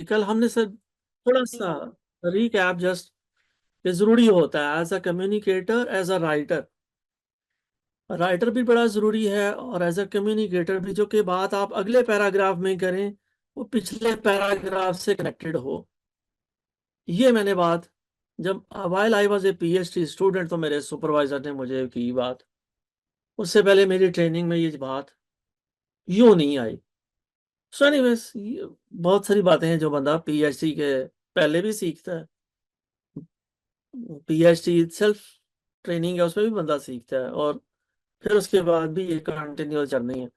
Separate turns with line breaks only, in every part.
कल हमने सर थोड़ा सा रिकैप जस्ट, ये जरूरी होता है as a communicator, as a writer. Writer भी बड़ा जरूरी है और एज अ कम्युनिकेटर भी, जो कि बात आप अगले पैराग्राफ में करें वो पिछले पैराग्राफ से कनेक्टेड हो। ये मैंने बात जब while I was a PhD student तो मेरे सुपरवाइजर ने मुझे की बात, उससे पहले मेरी ट्रेनिंग में ये बात यूं नहीं आई। सो एनीवेज, बहुत सारी बातें हैं जो बंदा पीएचडी के पहले भी सीखता है। पीएचडी सेल्फ ट्रेनिंग है, उसमें भी बंदा सीखता है और फिर उसके बाद भी ये कंटिन्यूअस जर्नी है।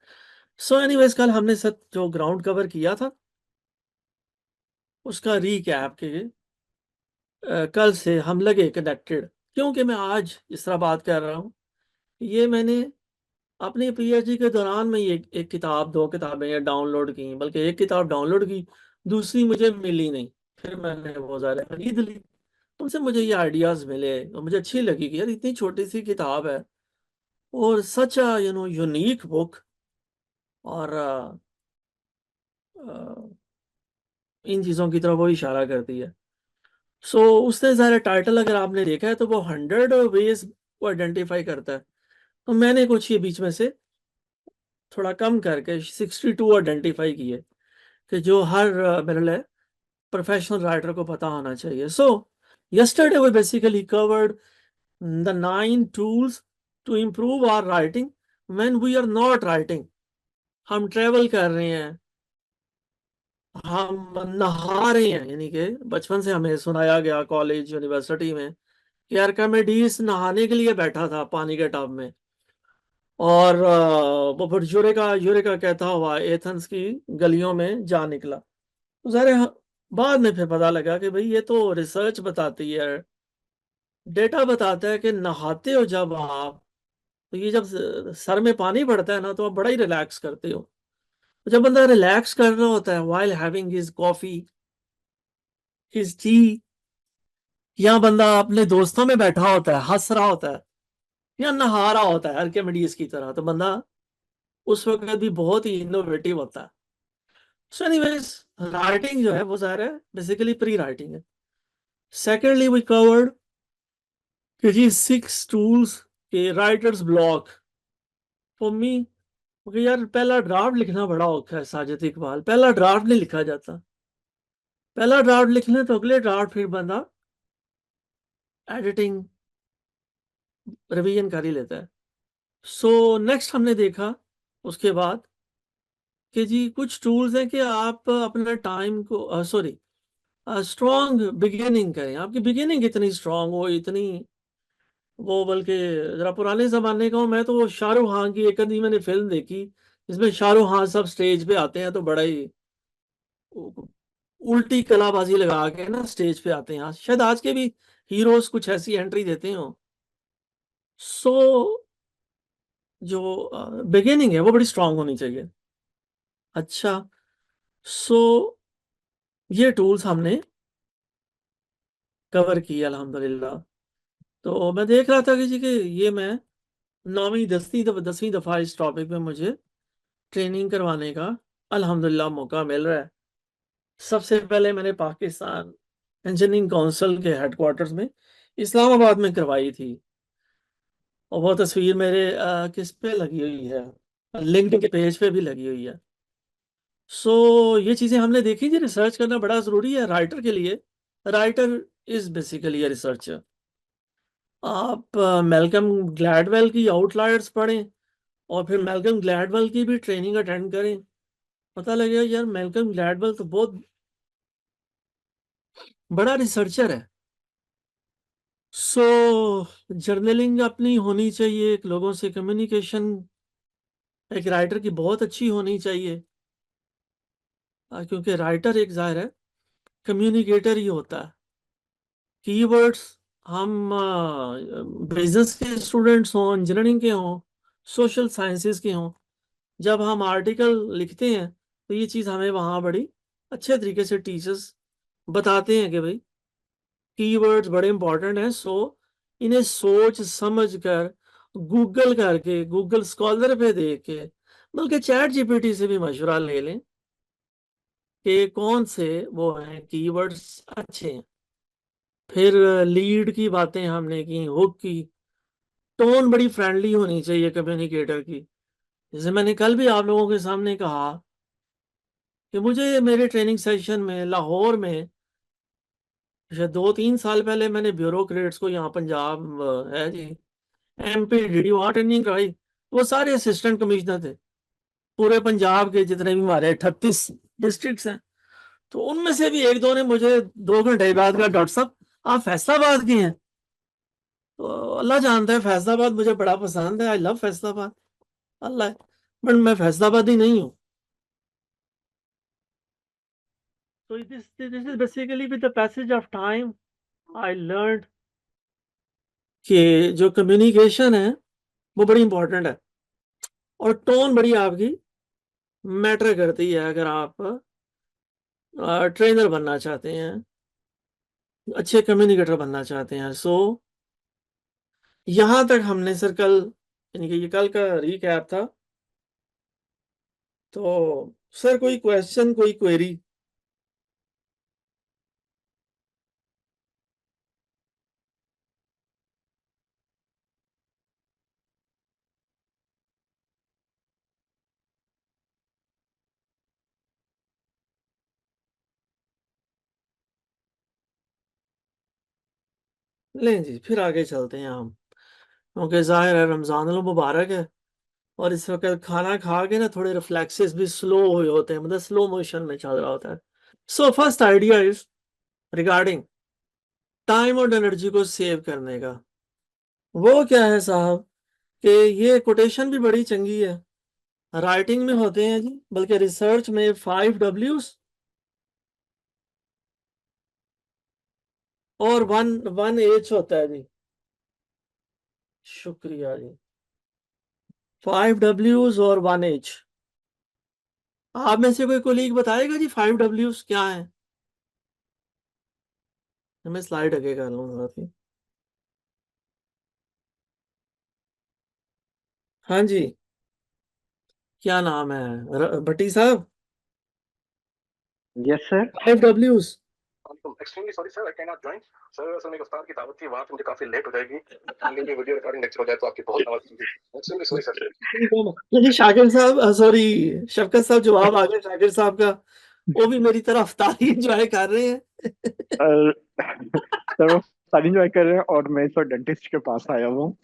सो एनीवेज, कल हमने सब जो ग्राउंड कवर किया था उसका रीकैप के कल से हम लगे कनेक्टेड, क्योंकि मैं आज इस तरह बात कर रहा हूँ। ये मैंने अपनी पीएचडी के दौरान में ये एक किताब, दो किताबें ये डाउनलोड की, बल्कि एक किताब डाउनलोड की, दूसरी मुझे मिली नहीं। फिर मैंने वो ज़रा खरीद ली। उनसे मुझे ये आइडियाज़ मिले और मुझे अच्छी लगी कि यार इतनी छोटी सी किताब है और सच अ यूनिक बुक, और इन चीज़ों की तरफ वो इशारा करती है। सो उसने ज़रा टाइटल अगर आपने देखा है तो वो 100 वेज को आइडेंटिफाई करता है। तो मैंने कुछ ये बीच में से थोड़ा कम करके 62 आइडेंटिफाई किए कि जो हर मेरे लिए प्रोफेशनल राइटर को पता होना चाहिए। सो yesterday we basically covered the 9 tools to improve our writing when we are not writing। हम ट्रेवल कर रहे हैं, हम नहा रहे हैं, यानी कि बचपन से हमें सुनाया गया कॉलेज यूनिवर्सिटी में कि आर्किमिडीज नहाने के लिए बैठा था पानी के टब में, और वो फिर यूरेका कहता हुआ एथेंस की गलियों में जा निकला। तो बाद में फिर पता लगा कि भाई ये तो रिसर्च बताती है, डेटा बताता है कि नहाते हो जब आप, तो ये जब सर में पानी पड़ता है ना तो आप बड़ा ही रिलैक्स करते हो। तो जब बंदा रिलैक्स कर रहा होता है while having his coffee, his T, या बंदा अपने दोस्तों में बैठा होता है हंस रहा होता है या नहा रहा होता है आर्किमिडीज की तरह, तो बंदा उस वक्त भी बहुत ही इनोवेटिव होता है। सो एनीवेज, राइटिंग जो है वो ज़ाहिर है बेसिकली प्री राइटिंग है। सेकेंडली वी कवर्ड कि जी 6 टूल्स के राइटर्स ब्लॉक फॉर मी। क्योंकि यार पहला ड्राफ्ट लिखना बड़ा औखा है साजिद इकबाल, पहला ड्राफ्ट नहीं लिखा जाता। पहला ड्राफ्ट लिख लें तो अगले ड्राफ्ट फिर बंदा एडिटिंग रिवीजन कर ही लेता है। सो नेक्स्ट हमने देखा उसके बाद कि जी कुछ टूल्स हैं कि आप अपना टाइम को सॉरी स्ट्रॉन्ग बिगिनिंग करें। आपकी बिगिनिंग इतनी स्ट्रॉन्ग हो, इतनी वो, बल्कि जरा पुराने जमाने का हूँ मैं तो, वो शाहरुख खान की एक आधी मैंने फिल्म देखी जिसमें शाहरुख खान सब स्टेज पे आते हैं तो बड़ा ही उल्टी कलाबाजी लगा के ना स्टेज पे आते हैं। शायद आज के भी हीरोज कुछ ऐसी एंट्री देते हो। सो जो बिगिनिंग है वो बड़ी स्ट्रांग होनी चाहिए। अच्छा, सो ये टूल्स हमने कवर किए अल्हम्दुलिल्लाह। तो मैं देख रहा था कि जी कि ये मैं 10वीं दफा इस टॉपिक में मुझे ट्रेनिंग करवाने का अल्हम्दुलिल्लाह मौका मिल रहा है। सबसे पहले मैंने पाकिस्तान इंजीनियरिंग काउंसिल के हेडक्वार्टर्स में इस्लामाबाद में करवाई थी, और वो तस्वीर मेरे किस पे लगी हुई है, लिंक्डइन के पेज पे भी लगी हुई है। सो ये चीज़ें हमने देखी जी, रिसर्च करना बड़ा ज़रूरी है राइटर के लिए। Writer is basically a researcher. आप मैल्कम ग्लैडवेल की आउटलायर्स पढ़ें और फिर मैल्कम ग्लैडवेल की भी ट्रेनिंग अटेंड करें, पता लगेगा यार मैल्कम ग्लैडवेल तो बहुत बड़ा रिसर्चर है। सो जर्नलिंग अपनी होनी चाहिए, एक लोगों से कम्युनिकेशन एक राइटर की बहुत अच्छी होनी चाहिए। क्योंकि राइटर एक जाहिर है कम्युनिकेटर ही होता है। कीवर्ड्स, हम बिजनेस के स्टूडेंट्स हों, इंजीनियरिंग के हों, सोशल साइंसेज के हों, जब हम आर्टिकल लिखते हैं तो ये चीज़ हमें वहाँ बड़ी अच्छे तरीके से टीचर्स बताते हैं कि भाई कीवर्ड्स बड़े इंपॉर्टेंट हैं। सो इन्हें सोच समझ कर, गूगल करके, गूगल स्कॉलर पे देख के, बल्कि चैट जीपीटी से भी मशवरा ले लें कि कौन से वो हैं कीवर्ड्स अच्छे हैं। फिर लीड की बातें हमने की, हुक की। टोन बड़ी फ्रेंडली होनी चाहिए कम्युनिकेटर की। जैसे मैंने कल भी आप लोगों के सामने कहा कि मुझे मेरे ट्रेनिंग सेशन में लाहौर में, शायद 2-3 साल पहले मैंने ब्यूरोक्रेट्स को, यहाँ पंजाब है जी, MPDD वहाँ ट्रेनिंग कराई। वो सारे असिस्टेंट कमिश्नर थे, पूरे पंजाब के जितने भी हमारे 38 डिस्ट्रिक्ट्स हैं। तो उनमें से भी एक दो ने मुझे 2 घंटे बाद कहा, डॉक्टर साहब आप फैसलाबाद के हैं। तो अल्लाह जानता है फैसलाबाद मुझे बड़ा पसंद है, आई लव फैसलाबाद, अल्लाह है। बट मैं फैसलाबादी नहीं हूँ। तो this is basically with the passage of time I learn कि जो कम्युनिकेशन है वो बड़ी इंपॉर्टेंट है, और टोन बड़ी आपकी मैटर करती है अगर आप ट्रेनर बनना चाहते हैं, अच्छे कम्युनिकेटर बनना चाहते हैं। सो यहां तक हमने सर कल, यानी कि ये कल का रीकैप था। तो सर कोई क्वेश्चन, कोई क्वेरी? लें जी, फिर आगे चलते हैं हम, क्योंकि जाहिर है रमजान मुबारक है, और इस वक्त खाना खा के ना थोड़े रिफ्लेक्सेस भी स्लो हुए होते हैं, मतलब स्लो मोशन में चल रहा होता है। So first idea is regarding time और एनर्जी को सेव करने का। वो क्या है साहब, कि ये कोटेशन भी बड़ी चंगी है, राइटिंग में होते हैं जी, बल्कि रिसर्च में 5 Ws और 1H होता है जी। शुक्रिया जी। 5 Ws और 1H। आप में से कोई कोलीग बताएगा जी 5 Ws क्या है? मैं स्लाइड आगे कर लूंगा थी। हाँ जी, क्या नाम है भट्टी साहब?
Yes sir.
5 Ws।
Extremely sorry sir, I can not join. Sir असल में एक उस्ताद की दावत थी, वहां पे मुझे काफी लेट हो जाएगी। मेरी वीडियो रिकॉर्डिंग लेक्चर हो जाए तो आपकी बहुत दावत होगी। Extremely sorry sir.
लेकिन शाकिर साहब, सॉरी, शफकत साहब, जवाब आ गया शाकिर साहब का। वो भी मेरी तरह अफ्तारी एंजॉय कर रहे हैं।
सर वो सारी एंजॉय कर रहे हैं और मैं इस वक्त डेंटिस्ट के पास आया हूँ।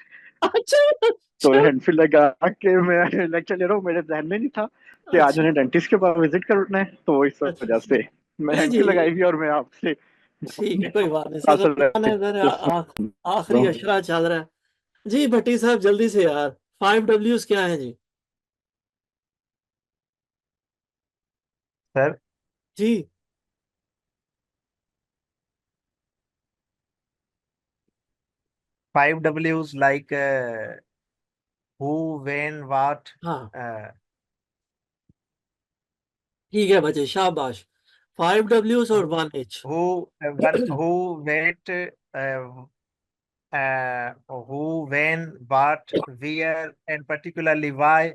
अच्छा
तो
अच्छा
हैंडफील लगा कि मैं लेक्चर ले रहा हूँ, मेरे ध्यान में नहीं था कि आज
अच्छा
उन्हें डेंटिस्ट के पास विजिट करना है, तो इस
अच्छा
वजह
अच्छा।
से मैं
नहीं जी,
हैंडफील लगाई हुई और मैं आपसे
ठीक है, कोई बात नहीं सर, रमजान है सर,
आंसर
आखिरी अशरा चल रहा है। जी भट्टी साहब जल्दी से यार, 5 Ws क्या है जी?
Sir
ji
5 Ws like who, when, what,
हाँ,
uh,
ठीक है बच्चे, शाबाश। 5 Ws और
who,
1H।
who, wait, who, when, what, where, and particularly why,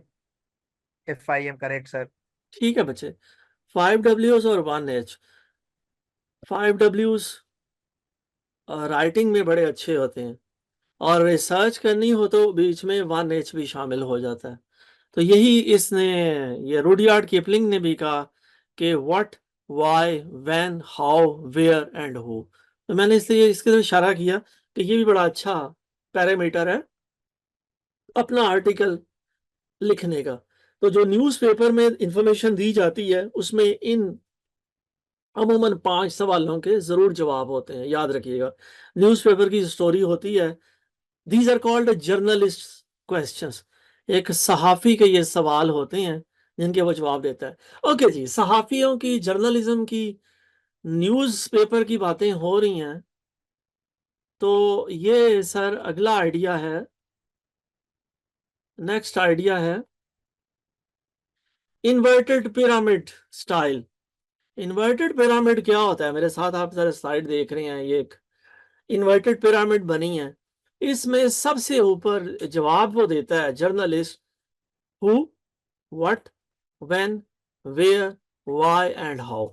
if I am correct, sir.
ठीक है बच्चे, 5 Ws और 1H। 5 Ws राइटिंग में बड़े अच्छे होते हैं, और रिसर्च करनी हो तो बीच में 1H भी शामिल हो जाता है। तो यही इसने, ये रुडयार्ड किपलिंग ने भी कहा कि what, why, when, how, where and who. तो मैंने इसलिए इसके तरफ इशारा किया कि ये भी बड़ा अच्छा पैरामीटर है अपना आर्टिकल लिखने का। तो जो न्यूज़पेपर में इंफॉर्मेशन दी जाती है उसमें इन अमूमन 5 सवालों के जरूर जवाब होते हैं, याद रखिएगा। न्यूज़पेपर की स्टोरी होती है, these are called journalist questions. एक सहाफी के ये सवाल होते हैं जिनके वो जवाब देता है। ओके जी, सहाफियों की, जर्नलिज्म की, न्यूज़पेपर की बातें हो रही हैं, तो ये सर अगला आइडिया है, नेक्स्ट आइडिया है inverted pyramid style. Inverted pyramid क्या होता है? मेरे साथ आप जरा स्लाइड देख रहे हैं, ये एक इन्वर्टेड पिरामिड बनी है। इसमें सबसे ऊपर जवाब वो देता है journalist, who, what, when, where why and how,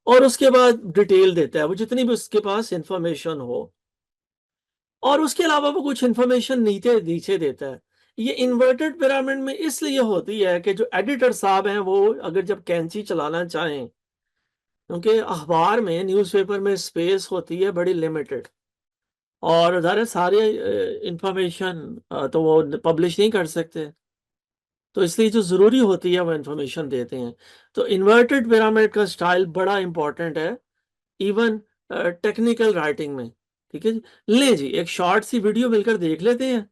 और उसके बाद डिटेल देता है वो जितनी भी उसके पास इंफॉर्मेशन हो, और उसके अलावा वो कुछ इंफॉर्मेशन नीचे नीचे देता है। ये इन्वर्टेड पिरामिड में इसलिए होती है कि जो एडिटर साहब हैं वो अगर जब कैंची चलाना चाहें, क्योंकि अखबार में न्यूज़पेपर में स्पेस होती है बड़ी लिमिटेड, और ज़ाहिर सारे इंफॉर्मेशन तो वो पब्लिश नहीं कर सकते, तो इसलिए जो ज़रूरी होती है वो इंफॉर्मेशन देते हैं। तो इन्वर्टेड पिरामिड का स्टाइल बड़ा इंपॉर्टेंट है इवन टेक्निकल राइटिंग में। ठीक है जी, ले जी एक शॉर्ट सी वीडियो मिलकर देख लेते हैं।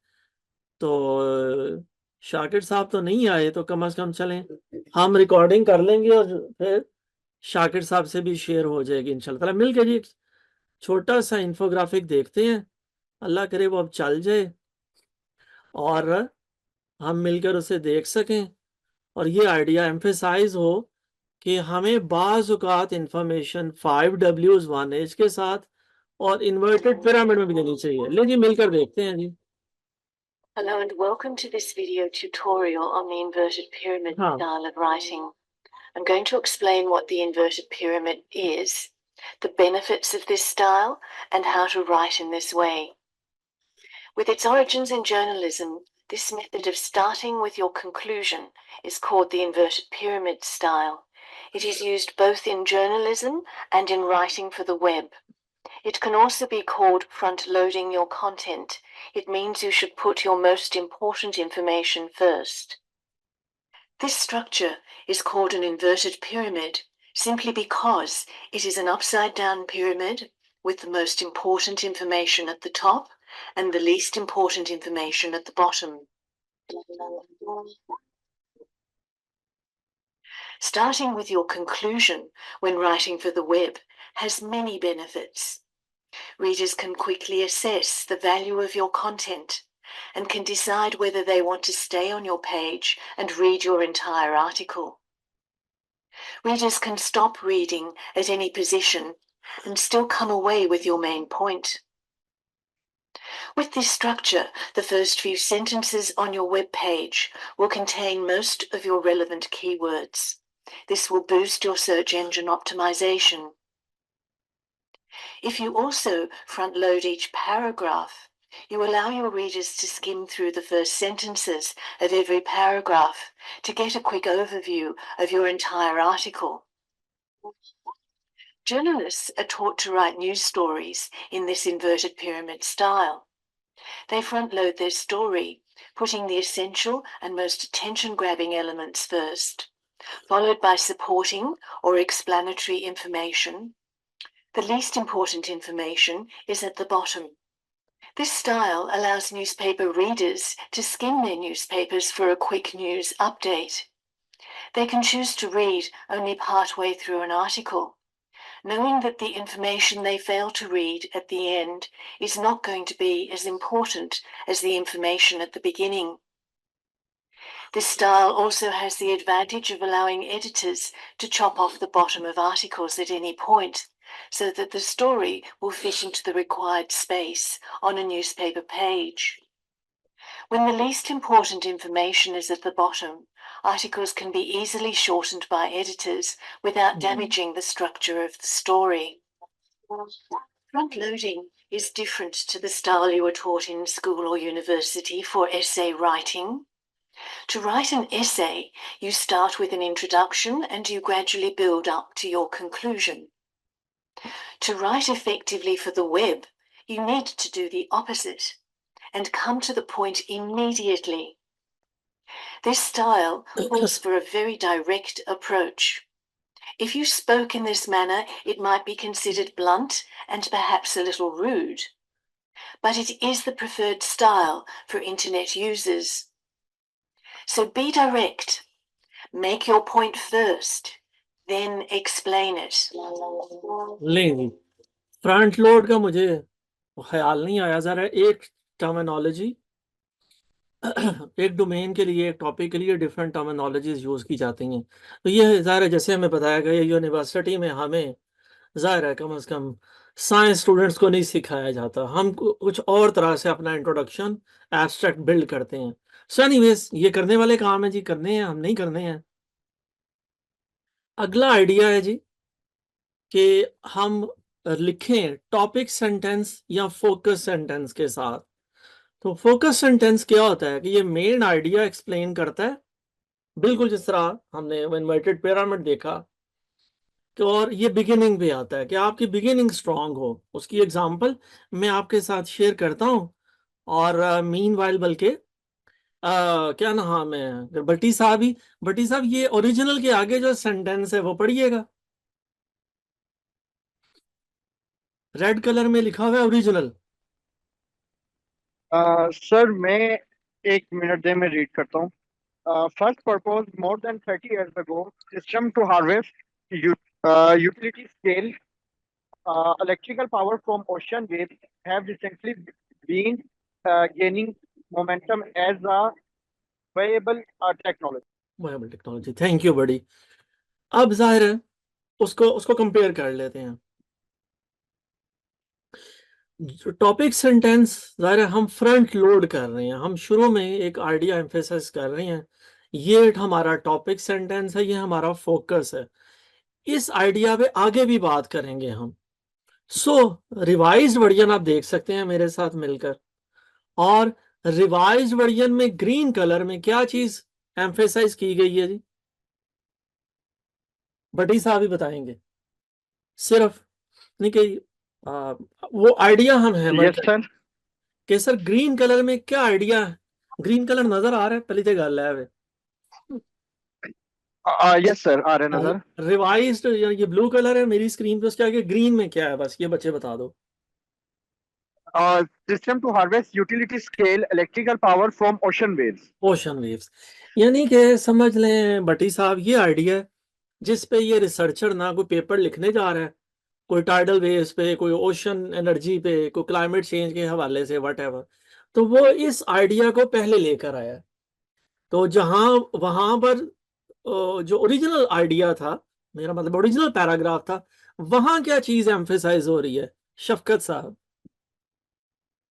तो शाकिर साहब तो नहीं आए, तो कम से कम चलें हम रिकॉर्डिंग कर लेंगे और फिर शाकिर साहब से भी शेयर हो जाएगी इंशाल्लाह ताला। मिल के जी एक छोटा सा इंफोग्राफिक देखते हैं, अल्लाह करे वो अब चल जाए और हम मिलकर उसे देख सकें, और ये आइडिया एम्फेसाइज हो कि हमें बाज़ औक़ात इंफॉर्मेशन 5 Ws 1H के साथ और इन्वर्टेड पिरामिड में भी देनी चाहिए। ले जी मिलकर देखते हैं जी।
Hello and welcome to this video tutorial on the inverted pyramid
हाँ
style of writing. I'm going to explain what the inverted pyramid is, the benefits of this style, and how to write in this way. With its origins in journalism, this method of starting with your conclusion is called the inverted pyramid style. It is used both in journalism and in writing for the web. It can also be called front-loading your content. It means you should put your most important information first. This structure is called an inverted pyramid simply because it is an upside-down pyramid with the most important information at the top and the least important information at the bottom. Starting with your conclusion when writing for the web has many benefits. Readers can quickly assess the value of your content and can decide whether they want to stay on your page and read your entire article. Readers can stop reading at any position and still come away with your main point. With this structure, the first few sentences on your web page will contain most of your relevant keywords. This will boost your search engine optimization. If you also front-load each paragraph, you allow your readers to skim through the first sentences of every paragraph to get a quick overview of your entire article. Journalists are taught to write news stories in this inverted pyramid style. They front-load their story, putting the essential and most attention-grabbing elements first, followed by supporting or explanatory information. The least important information is at the bottom. This style allows newspaper readers to skim their newspapers for a quick news update. They can choose to read only partway through an article, knowing that the information they fail to read at the end is not going to be as important as the information at the beginning. This style also has the advantage of allowing editors to chop off the bottom of articles at any point, so that the story will fit into the required space on a newspaper page. When the least important information is at the bottom, articles can be easily shortened by editors without damaging the structure of the story. Front-loading is different to the style you were taught in school or university for essay writing. To write an essay, you start with an introduction and you gradually build up to your conclusion. To write effectively for the web, you need to do the opposite and come to the point immediately. This style calls for a very direct approach. If you spoke in this manner, it might be considered blunt and perhaps a little rude, but it is the preferred style for internet users. So be direct, make your point first, then explain it.
नहीं, front load का मुझे ख्याल नहीं आया। जरा एक terminology एक domain के लिए, एक टॉपिक के लिए डिफरेंट टर्मिनोलॉजीज यूज की जाती हैं। तो ये ज़ाहिर है जैसे हमें बताया गया यूनिवर्सिटी में हमें ज़ाहिर है कम से कम साइंस स्टूडेंट्स को नहीं सिखाया जाता, हम कुछ और तरह से अपना इंट्रोडक्शन एब्स्ट्रैक्ट बिल्ड करते हैं। सो एनीवेज ये करने वाले काम है जी, करने हैं हम नहीं करने हैं। अगला आइडिया है जी कि हम लिखें टॉपिक सेंटेंस या फोकस सेंटेंस के साथ। तो फोकस सेंटेंस क्या होता है कि ये मेन आइडिया एक्सप्लेन करता है, बिल्कुल जिस तरह हमने इन्वर्टेड पिरामिड देखा, तो और ये बिगिनिंग पे आता है कि आपकी बिगिनिंग स्ट्रांग हो। उसकी एग्जांपल मैं आपके साथ शेयर करता हूं। और मीनवाइल बल्कि क्या नाम है, भट्टी साहब ये ओरिजिनल के आगे जो सेंटेंस है वो पढ़िएगा। रेड कलर में लिखा हुआ है ओरिजिनल।
सर मैं एक मिनट दे मैं रीड करता हूँ. First proposed more than 30 years ago, system to harvest utility scale electrical power from ocean waves have recently been gaining momentum as a viable technology.
Viable technology, thank you बड़ी। अब जाहिर है उसको उसको compare कर लेते हैं। टॉपिक सेंटेंस जाहिर है हम फ्रंट लोड कर रहे हैं, हम शुरू में एक आइडिया एम्फेसाइज कर रहे हैं। ये हमारा टॉपिक सेंटेंस है, ये हमारा फोकस है। इस आइडिया पे आगे भी बात करेंगे हम। सो रिवाइज्ड वर्जन आप देख सकते हैं मेरे साथ मिलकर। और रिवाइज्ड वर्जन में ग्रीन कलर में क्या चीज एम्फेसाइज की गई है जी, बड़ी साहब ही बताएंगे। सिर्फ नहीं कि वो आइडिया हम हैमर
Yes, sir.
कि सर ग्रीन कलर में क्या आइडिया है। ग्रीन कलर नजर आ रहा है, पहली तो गल है वे।
Yes, sir. आ रहे नजर.
रिवाइज्ड ये ब्लू कलर है मेरी स्क्रीन पे, उसके आगे ग्रीन में क्या है, बस ये बच्चे बता दो।
System to harvest utility scale electrical power from ocean waves.
Ocean waves, यानी कि समझ लें बटी साहब ये आइडिया है जिस पे ये रिसर्चर ना कोई पेपर लिखने जा रहा है, कोई टाइडल वेव्स पे, कोई ओशन एनर्जी पे, कोई क्लाइमेट चेंज के हवाले से व्हाटएवर, तो वो इस आइडिया को पहले लेकर आया है। तो जहां वहां पर जो ओरिजिनल आइडिया था, मेरा मतलब ओरिजिनल पैराग्राफ था, वहां क्या चीज एम्फेसाइज हो रही है शफकत साहब,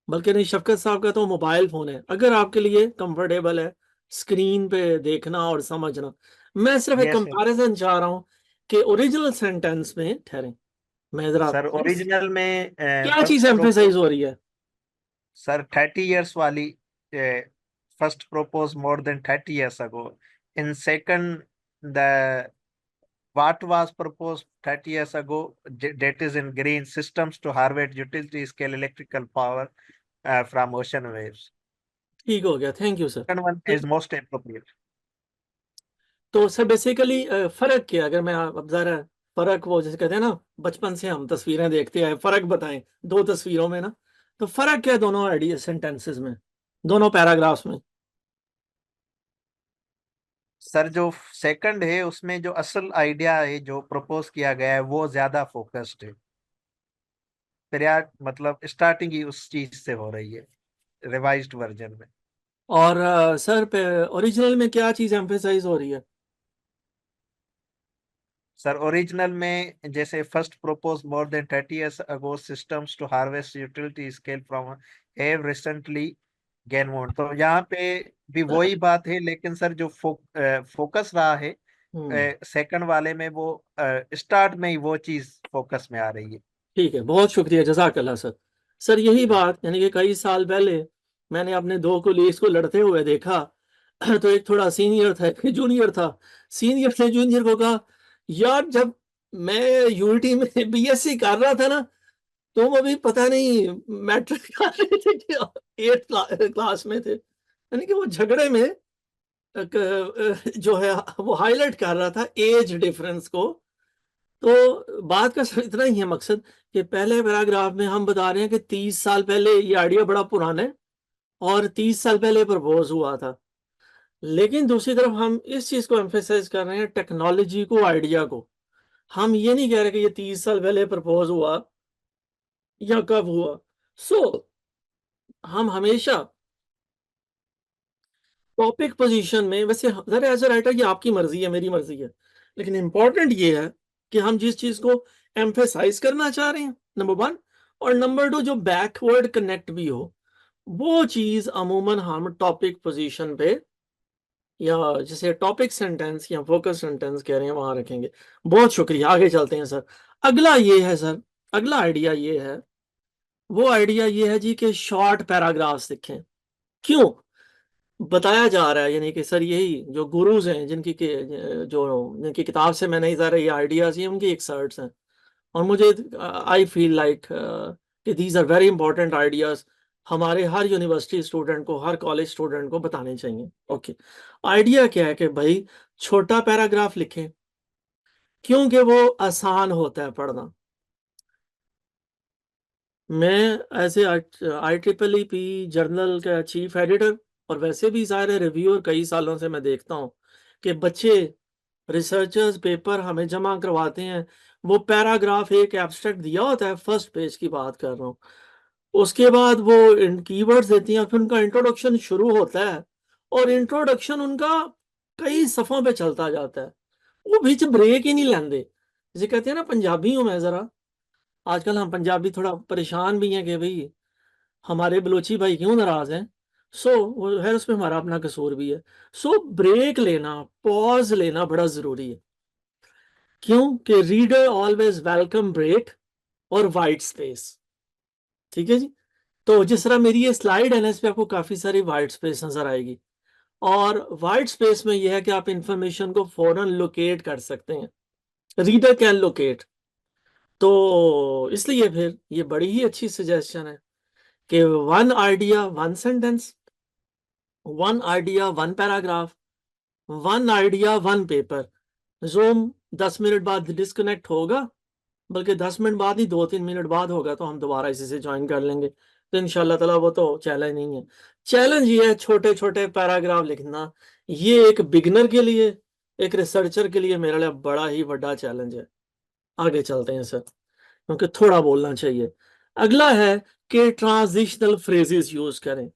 बल्कि नहीं शफकत साहब का तो मोबाइल फोन है, अगर आपके लिए कंफर्टेबल है स्क्रीन पे देखना और समझना। मैं सिर्फ एक
Yes, sir.
कंपैरिजन चाह रहा हूं कि ओरिजिनल सेंटेंस में ठहरे, मैं जरा
सर ओरिजिनल में
क्या चीज एम्फेसाइज हो रही है।
सर 30 years वाली first proposed more than 30 years ago. In second, the what was proposed 30 years ago, that is in green, systems to harvest utility scale electrical power from ocean waves.
ठीक हो गया, thank you sir.
Second one is most appropriate.
तो sir basically फर्क क्या, अगर मैं अब जरा फर्क वो जैसे कहते हैं ना बचपन से हम तस्वीरें देखते हैं, फर्क बताएं दो तस्वीरों में ना, तो फर्क क्या है दोनों आइडिया सेंटेंसेस में, दोनों पैराग्राफ्स में।
सर जो सेकंड है उसमें जो असल आइडिया है जो प्रपोज किया गया है वो ज्यादा फोकस्ड है, प्रयास मतलब स्टार्टिंग ही उस चीज से हो रही है रिवाइज्ड वर्जन में।
और सर पे ओरिजिनल में क्या चीज एम्फेसाइज हो रही है।
सर ओरिजिनल में जैसे first propose more than 30 years ago systems to harvest utility scale from have recently gained more, तो यहाँ पे भी वही बात है, लेकिन सर जो फोकस रहा है सेकंड वाले में वो स्टार्ट में ही वो चीज फोकस में आ रही है।
ठीक है, बहुत शुक्रिया, जज़ाकल्लाह सर। सर यही बात यानी कि कई साल पहले मैंने अपने दो कोलीग्स को लड़ते हुए देखा, तो एक थोड़ा सीनियर था, एक जूनियर था। सीनियर ने जूनियर को कहा, यार जब मैं यूनिटी में बीएससी कर रहा था ना, तुम अभी पता नहीं मैट्रिक कर रहे थे कि 8th क्लास में थे। यानी कि वो झगड़े में जो है वो हाईलाइट कर रहा था एज डिफरेंस को। तो बात का सिर्फ इतना ही है मकसद कि पहले पैराग्राफ में हम बता रहे हैं कि 30 साल पहले ये आइडिया बड़ा पुराना है और 30 साल पहले प्रपोज हुआ था, लेकिन दूसरी तरफ हम इस चीज को एम्फेसाइज कर रहे हैं टेक्नोलॉजी को, आइडिया को। हम ये नहीं कह रहे कि ये 30 साल पहले प्रपोज हुआ या कब हुआ। हम हमेशा टॉपिक पोजीशन में, वैसे जरा एज अ राइटर ये आपकी मर्जी है मेरी मर्जी है, लेकिन इंपॉर्टेंट ये है कि हम जिस चीज को एम्फेसाइज करना चाह रहे हैं नंबर 1, और नंबर 2 जो बैकवर्ड कनेक्ट भी हो, वो चीज अमूमन हम टॉपिक पोजीशन पे या जैसे टॉपिक सेंटेंस या फोकस सेंटेंस कह रहे हैं वहां रखेंगे। बहुत शुक्रिया, आगे चलते हैं सर। अगला ये है सर, अगला आइडिया ये है, वो आइडिया ये है जी कि शॉर्ट पैराग्राफ्स लिखें। क्यों बताया जा रहा है, यानी कि सर यही जो गुरुज हैं जिनकी किताब से मैंने सारे ये आइडियाज ये उनकी एक्सर्ट्स हैं, और मुझे आई फील लाइक कि these are very important ideas, हमारे हर यूनिवर्सिटी स्टूडेंट को, हर कॉलेज स्टूडेंट को बताने चाहिए। ओके, आइडिया क्या है कि भाई छोटा पैराग्राफ लिखें, क्योंकि वो आसान होता है पढ़ना। मैं एज ए IEEE जर्नल का चीफ एडिटर और वैसे भी सारे रिव्यूअर कई सालों से मैं देखता हूँ कि बच्चे रिसर्चर्स पेपर हमें जमा करवाते हैं, वो पैराग्राफ एक एब्स्ट्रैक्ट दिया होता है, फर्स्ट पेज की बात कर रहा हूँ, उसके बाद वो इन कीवर्ड्स देती हैं, फिर उनका इंट्रोडक्शन शुरू होता है और इंट्रोडक्शन उनका कई सफ़ों पे चलता जाता है, वो बीच ब्रेक ही नहीं लेंदे। जैसे कहते हैं ना, पंजाबी हूँ मैं ज़रा, आजकल हम पंजाबी थोड़ा परेशान भी हैं कि भाई हमारे बलोची भाई क्यों नाराज हैं। वो है, उसमें हमारा अपना कसूर भी है। ब्रेक लेना, पॉज लेना बड़ा जरूरी है, क्योंकि रीडर ऑलवेज वेलकम ब्रेक और वाइट स्पेस। ठीक है जी। तो जिस तरह मेरी ये स्लाइड है ना, इस पे आपको काफी सारी वाइट स्पेस नजर आएगी, और वाइट स्पेस में यह है कि आप इंफॉर्मेशन को फौरन लोकेट कर सकते हैं, रीडर कैन लोकेट। तो इसलिए फिर ये बड़ी ही अच्छी सजेशन है कि one idea one sentence, one idea one paragraph, one idea one paper. Zoom 10 minute बाद डिस्कनेक्ट होगा, बल्कि 10 मिनट बाद ही 2-3 मिनट बाद होगा, तो हम दोबारा इसी से ज्वाइन कर लेंगे, तो इंशाल्लाह ताला वो तो चैलेंज नहीं है। चैलेंज ये है छोटे छोटे पैराग्राफ लिखना, ये एक बिगनर के लिए, एक रिसर्चर के लिए मेरे लिए बड़ा ही बड़ा चैलेंज है। आगे चलते हैं सर, क्योंकि थोड़ा बोलना चाहिए। अगला है कि ट्रांजिशनल फ्रेजेस यूज करें।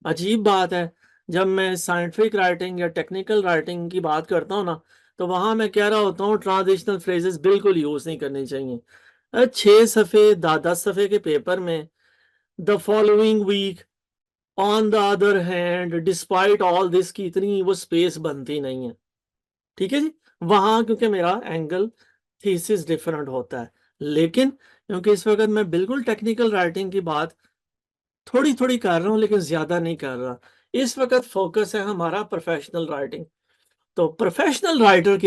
अजीब बात है, जब मैं साइंटिफिक राइटिंग या टेक्निकल राइटिंग की बात करता हूँ ना, तो वहां मैं कह रहा होता हूँ ट्रांजिशनल फ्रेजेस बिल्कुल यूज नहीं करनी चाहिए। 6 सफ़े 10 सफ़े के पेपर में the following week, on the other hand, despite all this की इतनी वो स्पेस बनती नहीं है। ठीक है जी, वहां क्योंकि मेरा एंगल थीसिस डिफरेंट होता है, लेकिन क्योंकि इस वक्त मैं बिल्कुल टेक्निकल राइटिंग की बात थोड़ी थोड़ी कर रहा हूँ, लेकिन ज्यादा नहीं कर रहा, इस वक्त फोकस है हमारा प्रोफेशनल राइटिंग। तो प्रोफेशनल राइटर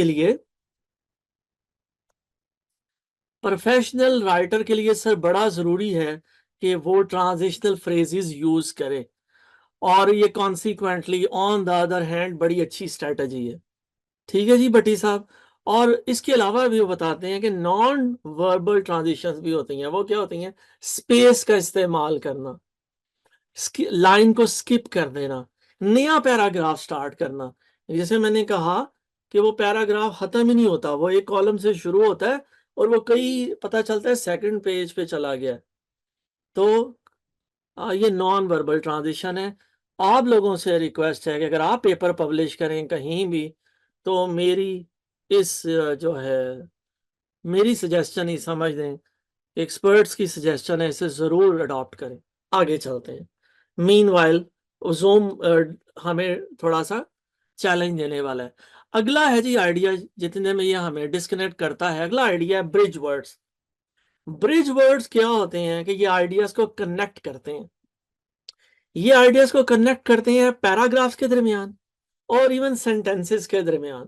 के लिए सर बड़ा जरूरी है कि वो ट्रांजिशनल फ्रेजेस यूज करे, और ये consequently on the other hand बड़ी अच्छी स्ट्रेटजी है। ठीक है जी भट्टी साहब। और इसके अलावा भी वो बताते हैं कि नॉन वर्बल ट्रांजिशंस भी होती हैं। वो क्या होती हैं? स्पेस का इस्तेमाल करना, लाइन को स्किप कर देना, नया पैराग्राफ स्टार्ट करना। जैसे मैंने कहा कि वो पैराग्राफ खत्म ही नहीं होता, वो एक कॉलम से शुरू होता है और वो कई पता चलता है सेकंड पेज पे चला गया। तो ये नॉन वर्बल ट्रांजिशन है। आप लोगों से रिक्वेस्ट है कि अगर आप पेपर पब्लिश करें कहीं भी, तो मेरी इस जो है मेरी सजेशन ही समझ दें, एक्सपर्ट्स की सजेशन है, इसे जरूर अडॉप्ट करें। आगे चलते हैं। मीनवाइल जूम हमें थोड़ा सा चैलेंज देने वाला है। अगला है जी आइडिया, जितने में ये हमें डिस्कनेक्ट करता है, अगला आइडिया है ब्रिज वर्ड्स। ब्रिज वर्ड्स क्या होते हैं कि ये आइडियाज को कनेक्ट करते हैं, ये आइडियाज को कनेक्ट करते हैं पैराग्राफ्स के दरमियान और इवन सेंटेंसेस के दरमियान,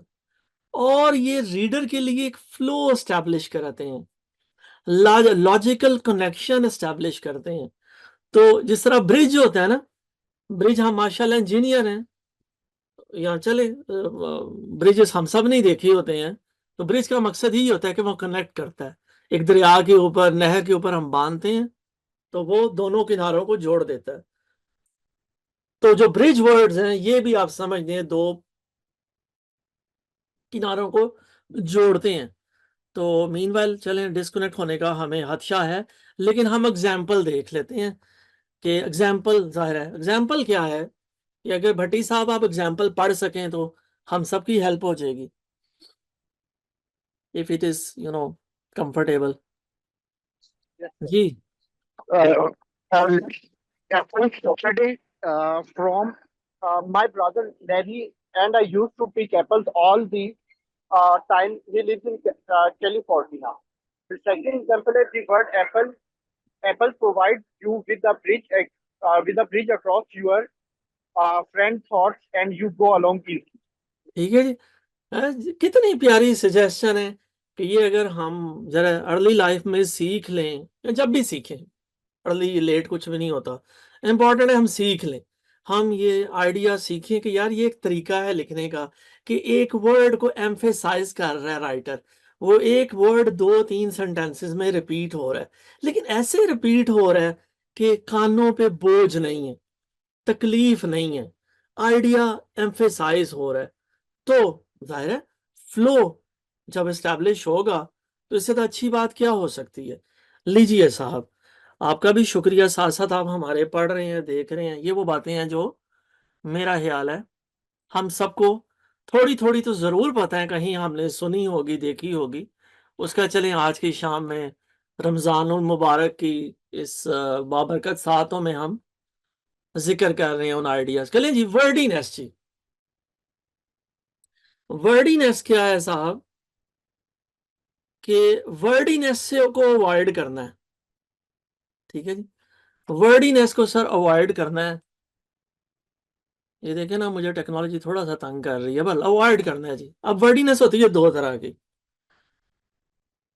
और ये रीडर के लिए एक फ्लो एस्टैब्लिश कराते हैं, लॉजिकल कनेक्शन एस्टैब्लिश करते हैं। तो जिस तरह ब्रिज होता है ना, ब्रिज हम माशाल्लाह इंजीनियर हैं, यहाँ चले ब्रिजेस हम सब नहीं देखे होते हैं, तो ब्रिज का मकसद ही होता है कि वो कनेक्ट करता है, एक दरिया के ऊपर, नहर के ऊपर हम बांधते हैं, तो वो दोनों किनारों को जोड़ देता है। तो जो ब्रिज वर्ड्स हैं ये भी आप समझ लें दो किनारों को जोड़ते हैं। तो मीनवाइल चलें, डिस्कनेक्ट होने का हमें खदशा है, लेकिन हम एग्जाम्पल देख लेते हैं कि एग्जाम्पल जाहिर है, एग्जाम्पल क्या है कि अगर भट्टी साहब आप एग्जाम्पल पढ़ सकें तो हम सबकी हेल्प हो जाएगी, if it is comfortable.
Yes, sir.
जी
Approach yesterday from my brother Larry and I used to pick apples all the time. He lives in California. The second example is the word apple. Apple provides you with a bridge across your friend thoughts, and you go along easily.
ठीक है जी। कितनी प्यारी suggestion है कि ये अगर हम जरा अर्ली लाइफ में सीख लें, या जब भी सीखें, अर्ली लेट कुछ भी नहीं होता, इम्पॉर्टेंट है हम सीख लें, हम ये आइडिया सीखें कि यार ये एक तरीका है लिखने का कि एक वर्ड को एम्फेसाइज कर रहा है राइटर, वो एक वर्ड 2-3 सेंटेंसेस में रिपीट हो रहा है, लेकिन ऐसे रिपीट हो रहा है कि कानों पे बोझ नहीं है, तकलीफ नहीं है, आइडिया एम्फेसाइज हो रहा है। तो जाहिर है फ्लो जब एस्टैब्लिश होगा तो इससे तो अच्छी बात क्या हो सकती है। लीजिए साहब, आपका भी शुक्रिया, साथ साथ आप हमारे पढ़ रहे हैं, देख रहे हैं, ये वो बातें हैं जो मेरा ख्याल है हम सबको थोड़ी थोड़ी तो जरूर पता है, कहीं हमने सुनी होगी, देखी होगी। उसका चलें आज की शाम में रमजानुल मुबारक की इस बाबरकत सातों में हम जिक्र कर रहे हैं उन आइडियाज। चलें जी, वर्डीनेस जी। वर्डीनेस क्या है साहब कि वर्डीनेस से को अवॉइड करना है। ठीक है जी, वर्डीनेस को सर अवॉइड करना है। ये देखें ना, मुझे टेक्नोलॉजी थोड़ा सा तंग कर रही है, बल अवॉइड करना है जी। अब वर्डीनेस होती है दो तरह की।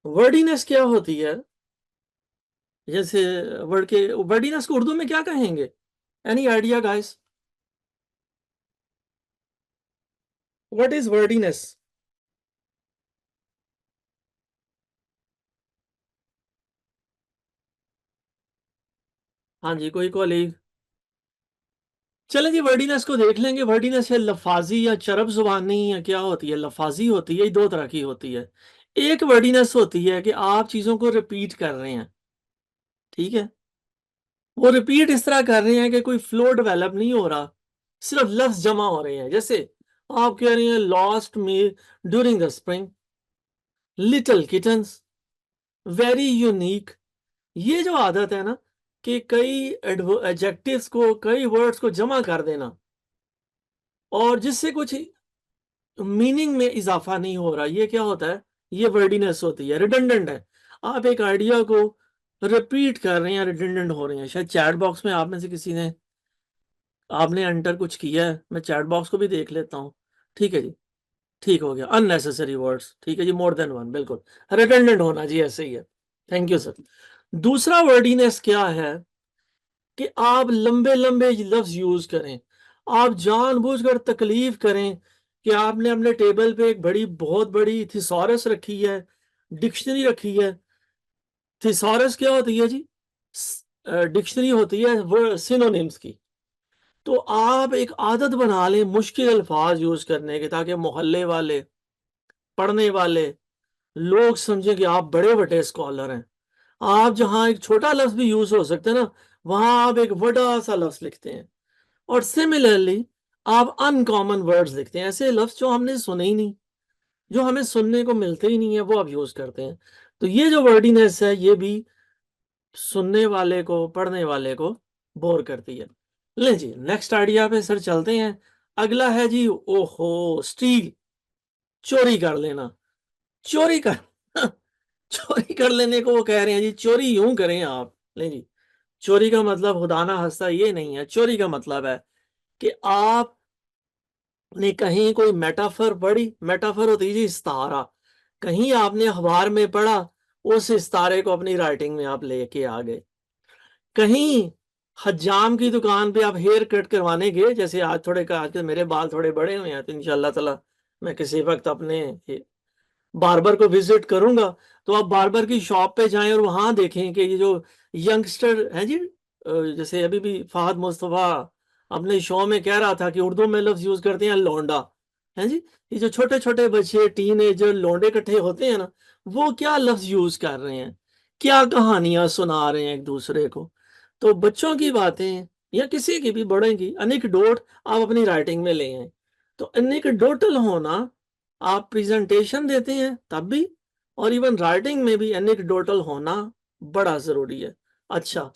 वर्डीनेस क्या होती है, जैसे वर्डीनेस को उर्दू में क्या कहेंगे? Any idea guys, what is wordiness? हाँ जी, कोई कॉलीग? चले जी, वर्डीनेस को देख लेंगे। वर्डीनेस है लफाजी या चरब जुबानी या क्या होती है? लफाजी होती है, दो तरह की होती है। एक वर्डीनेस होती है कि आप चीजों को रिपीट कर रहे हैं, ठीक है, वो रिपीट इस तरह कर रहे हैं कि कोई फ्लो डेवलप नहीं हो रहा, सिर्फ लफ्ज जमा हो रहे हैं। जैसे आप कह रहे हैं lost me during the spring, little kittens, very unique. ये जो आदत है ना कि कई एडजेक्टिव्स को, कई वर्ड्स को जमा कर देना और जिससे कुछ मीनिंग में इजाफा नहीं हो रहा, ये क्या होता है? ये वर्डीनेस होती है, रिडंडेंट है। आप एक आइडिया को रिपीट कर रहे हैं, रिडंडेंट हो रहे हैं। शायद चैट बॉक्स में आप में से किसी ने, आपने एंटर कुछ किया है, मैं चैट बॉक्स को भी देख लेता हूँ। ठीक है जी, ठीक हो गया। अननेसेसरी वर्ड्स, ठीक है जी, मोर देन वन, बिल्कुल रिडंडेंट होना जी, ऐसे ही है। Thank you sir. दूसरा वर्डीनेस क्या है कि आप लंबे लंबे लफ्ज यूज करें, आप जानबूझकर तकलीफ करें कि आपने अपने टेबल पे एक बड़ी, बहुत बड़ी थिसॉरस रखी है, डिक्शनरी रखी है। थिसॉरस क्या होती है जी? डिक्शनरी होती है वो सिनोनिम्स की। तो आप एक आदत बना लें मुश्किल अल्फाज यूज करने के, ताकि मोहल्ले वाले, पढ़ने वाले लोग समझें कि आप बड़े बड़े स्कॉलर हैं। आप जहां एक छोटा लफ्ज भी यूज हो सकते हैं ना, वहां आप एक बड़ा सा लफ्ज लिखते हैं। और सिमिलरली आप अनकॉमन वर्ड्स लिखते हैं, ऐसे लफ्ज जो हमने सुने ही नहीं, जो हमें सुनने को मिलते ही नहीं है, वो आप यूज करते हैं। तो ये जो वर्डीनेस है, ये भी सुनने वाले को, पढ़ने वाले को बोर करती है। ले जी, नेक्स्ट आइडिया पे सर चलते हैं। अगला है जी, ओहो, स्टील, चोरी कर लेना। चोरी कर चोरी कर लेने को वो कह रहे हैं जी, चोरी यूं करें आप। ले जी, चोरी का मतलब खुदाना हंसता ये नहीं है। चोरी का मतलब है कि आप ने कहीं कोई मेटाफर पढ़ी, मेटाफर होती है जी इस्तारा, कहीं आपने अखबार में पढ़ा, उस इस्तारे को अपनी राइटिंग में आप लेके आ गए। कहीं हज्जाम की दुकान पे आप हेयर कट करवाने गए, जैसे आज थोड़े का, आज मेरे बाल थोड़े बड़े हुए हैं, तो इंशाल्लाह ताला मैं किसी वक्त अपने बार्बर को विजिट करूंगा, तो आप बार्बर की शॉप पे जाएं और वहां देखें कि ये जो यंगस्टर है जी, जैसे अभी भी फहद मुस्तफा अपने शो में कह रहा था कि उर्दू में लफ्ज यूज करते हैं लौंडा, है जी, ये जो छोटे छोटे बच्चे, टीनेजर, लौंडे इकट्ठे होते हैं ना, वो क्या लफ्ज यूज कर रहे हैं, क्या कहानियां सुना रहे हैं एक दूसरे को। तो बच्चों की बातें या किसी की भी, बड़े की अनेक्डोट आप अपनी राइटिंग में ले आए। तो अनेक्डोटल होना, आप प्रेजेंटेशन देते हैं तब भी, और इवन राइटिंग में भी एनेक्डोटल होना बड़ा जरूरी है। अच्छा,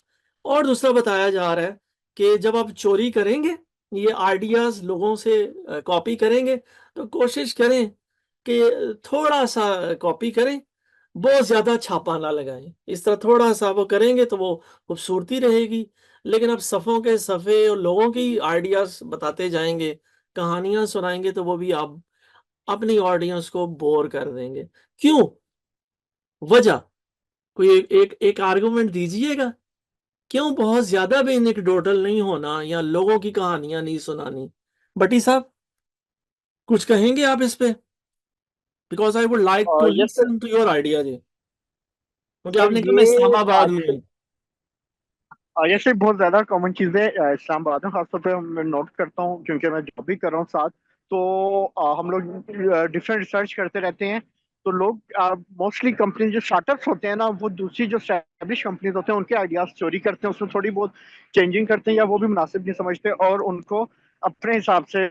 और दूसरा बताया जा रहा है कि जब आप चोरी करेंगे ये आइडियाज लोगों से कॉपी करेंगे तो कोशिश करें कि थोड़ा सा कॉपी करें, बहुत ज्यादा छापा ना लगाएं। इस तरह थोड़ा सा वो करेंगे तो वो खूबसूरती रहेगी। लेकिन अब सफ़ों के सफ़े और लोगों की आइडियाज बताते जाएंगे, कहानियां सुनाएंगे, तो वो भी आप अपनी ऑडियंस को बोर कर देंगे। क्यों? वजह कोई एक आर्गुमेंट दीजिएगा। क्यों बहुत ज्यादा भी एनेक्डोटल नहीं होना या लोगों की कहानियां नहीं सुनानी? बटी साहब कुछ कहेंगे आप इस पे? Because I would like to
yes sir.
Listen to your idea जी, क्योंकि
सर
आपने कहा मैं
ये
इस्लामाबाद में
आजकल
हूँ।
ये सर बहुत ज्यादा कॉमन चीज है इस्लामाबाद में, खासतौर पे मैं नोट करता हूँ क्योंकि मैं जॉब भी कर रहा हूँ साथ। तो हम लोग डिफरेंट रिसर्च करते रहते हैं। तो लोग मोस्टली कंपनी जो स्टार्टअप्स होते हैं ना, वो दूसरी जो स्टैब्लिश कंपनीज होते हैं उनके आइडियाज चोरी करते हैं, उसमें थोड़ी बहुत चेंजिंग करते हैं या वो भी मुनासिब नहीं समझते और उनको अपने हिसाब से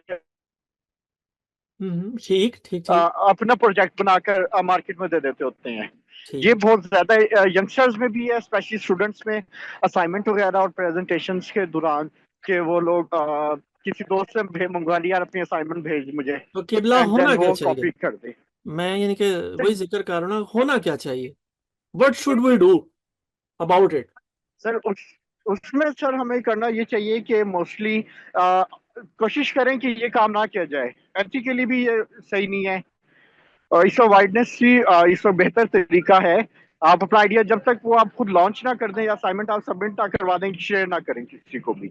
ठीक ठीक ठीक
अपना प्रोजेक्ट बनाकर मार्केट में दे देते होते हैं। ये
ठीक।
बहुत ज्यादा यंगस्टर्स में भी है, स्पेशली स्टूडेंट्स में। असाइनमेंट वगैरह और प्रेजेंटेशंस के दौरान के वो लोग किसी दोस्त से मंगवा लिया, यार अपनी असाइनमेंट भेज मुझे,
तो किबला
एंड देन
होना क्या
वो
चाहिए?
कॉपी कर दे।
मैं यानी कि वही जिक्र कर रहा हूँ, होना क्या चाहिए? What should we do about it?
Sir उसमें सर हमें करना ये चाहिए कि मोस्टली कोशिश करें कि ये काम ना किया जाए। एथिकली भी ये सही नहीं है और इसका वाइडनेस ही इसका बेहतर तरीका है। आप अपना आइडिया जब तक वो आप खुद लॉन्च ना कर दें या असाइनमेंट आप सबमिट ना करवा दें, शेयर ना करें किसी को भी।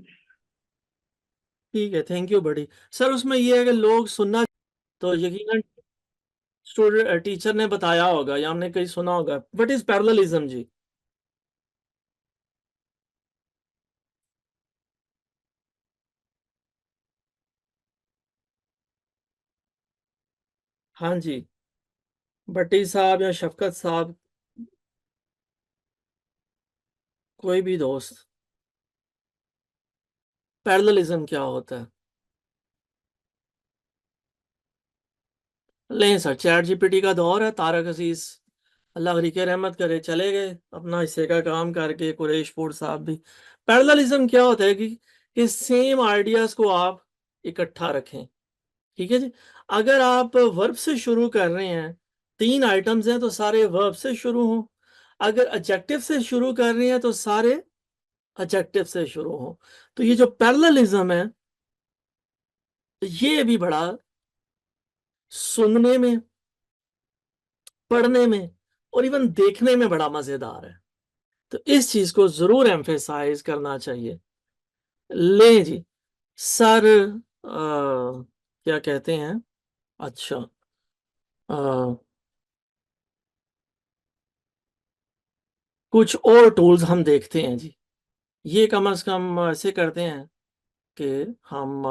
ठीक है, थैंक यू बड़ी। सर उसमें ये है कि लोग सुनना, तो यकीनन स्टूडेंट टीचर ने बताया होगा या हमने कहीं सुना होगा, व्हाट इज पैरेललिज्म जी? हाँ जी, भट्टी साहब या शफकत साहब, कोई भी दोस्त, पैरेललिज्म क्या होता है? लें सर, चैट जीपीटी का दौर है। तारक अजीज अल्लाह गरी के रहमत करे चले गए अपना हिस्से का काम करके, कुरैशपुर साहब भी। पैरेललिज्म क्या होता है कि सेम आइडियाज को आप इकट्ठा रखें। ठीक है जी। अगर आप वर्ब से शुरू कर रहे हैं, 3 आइटम्स हैं तो सारे वर्ब से शुरू हों। अगर एडजेक्टिव से शुरू कर रहे हैं तो सारे एडजेक्टिव से शुरू हों। तो ये जो पैरेललिज्म है, ये भी बड़ा सुनने में, पढ़ने में और इवन देखने में बड़ा मजेदार है। तो इस चीज को जरूर एम्फेसाइज करना चाहिए। ले जी सर, क्या कहते हैं, अच्छा, कुछ और टूल्स हम देखते हैं जी। ये कम से कम ऐसे करते हैं कि हम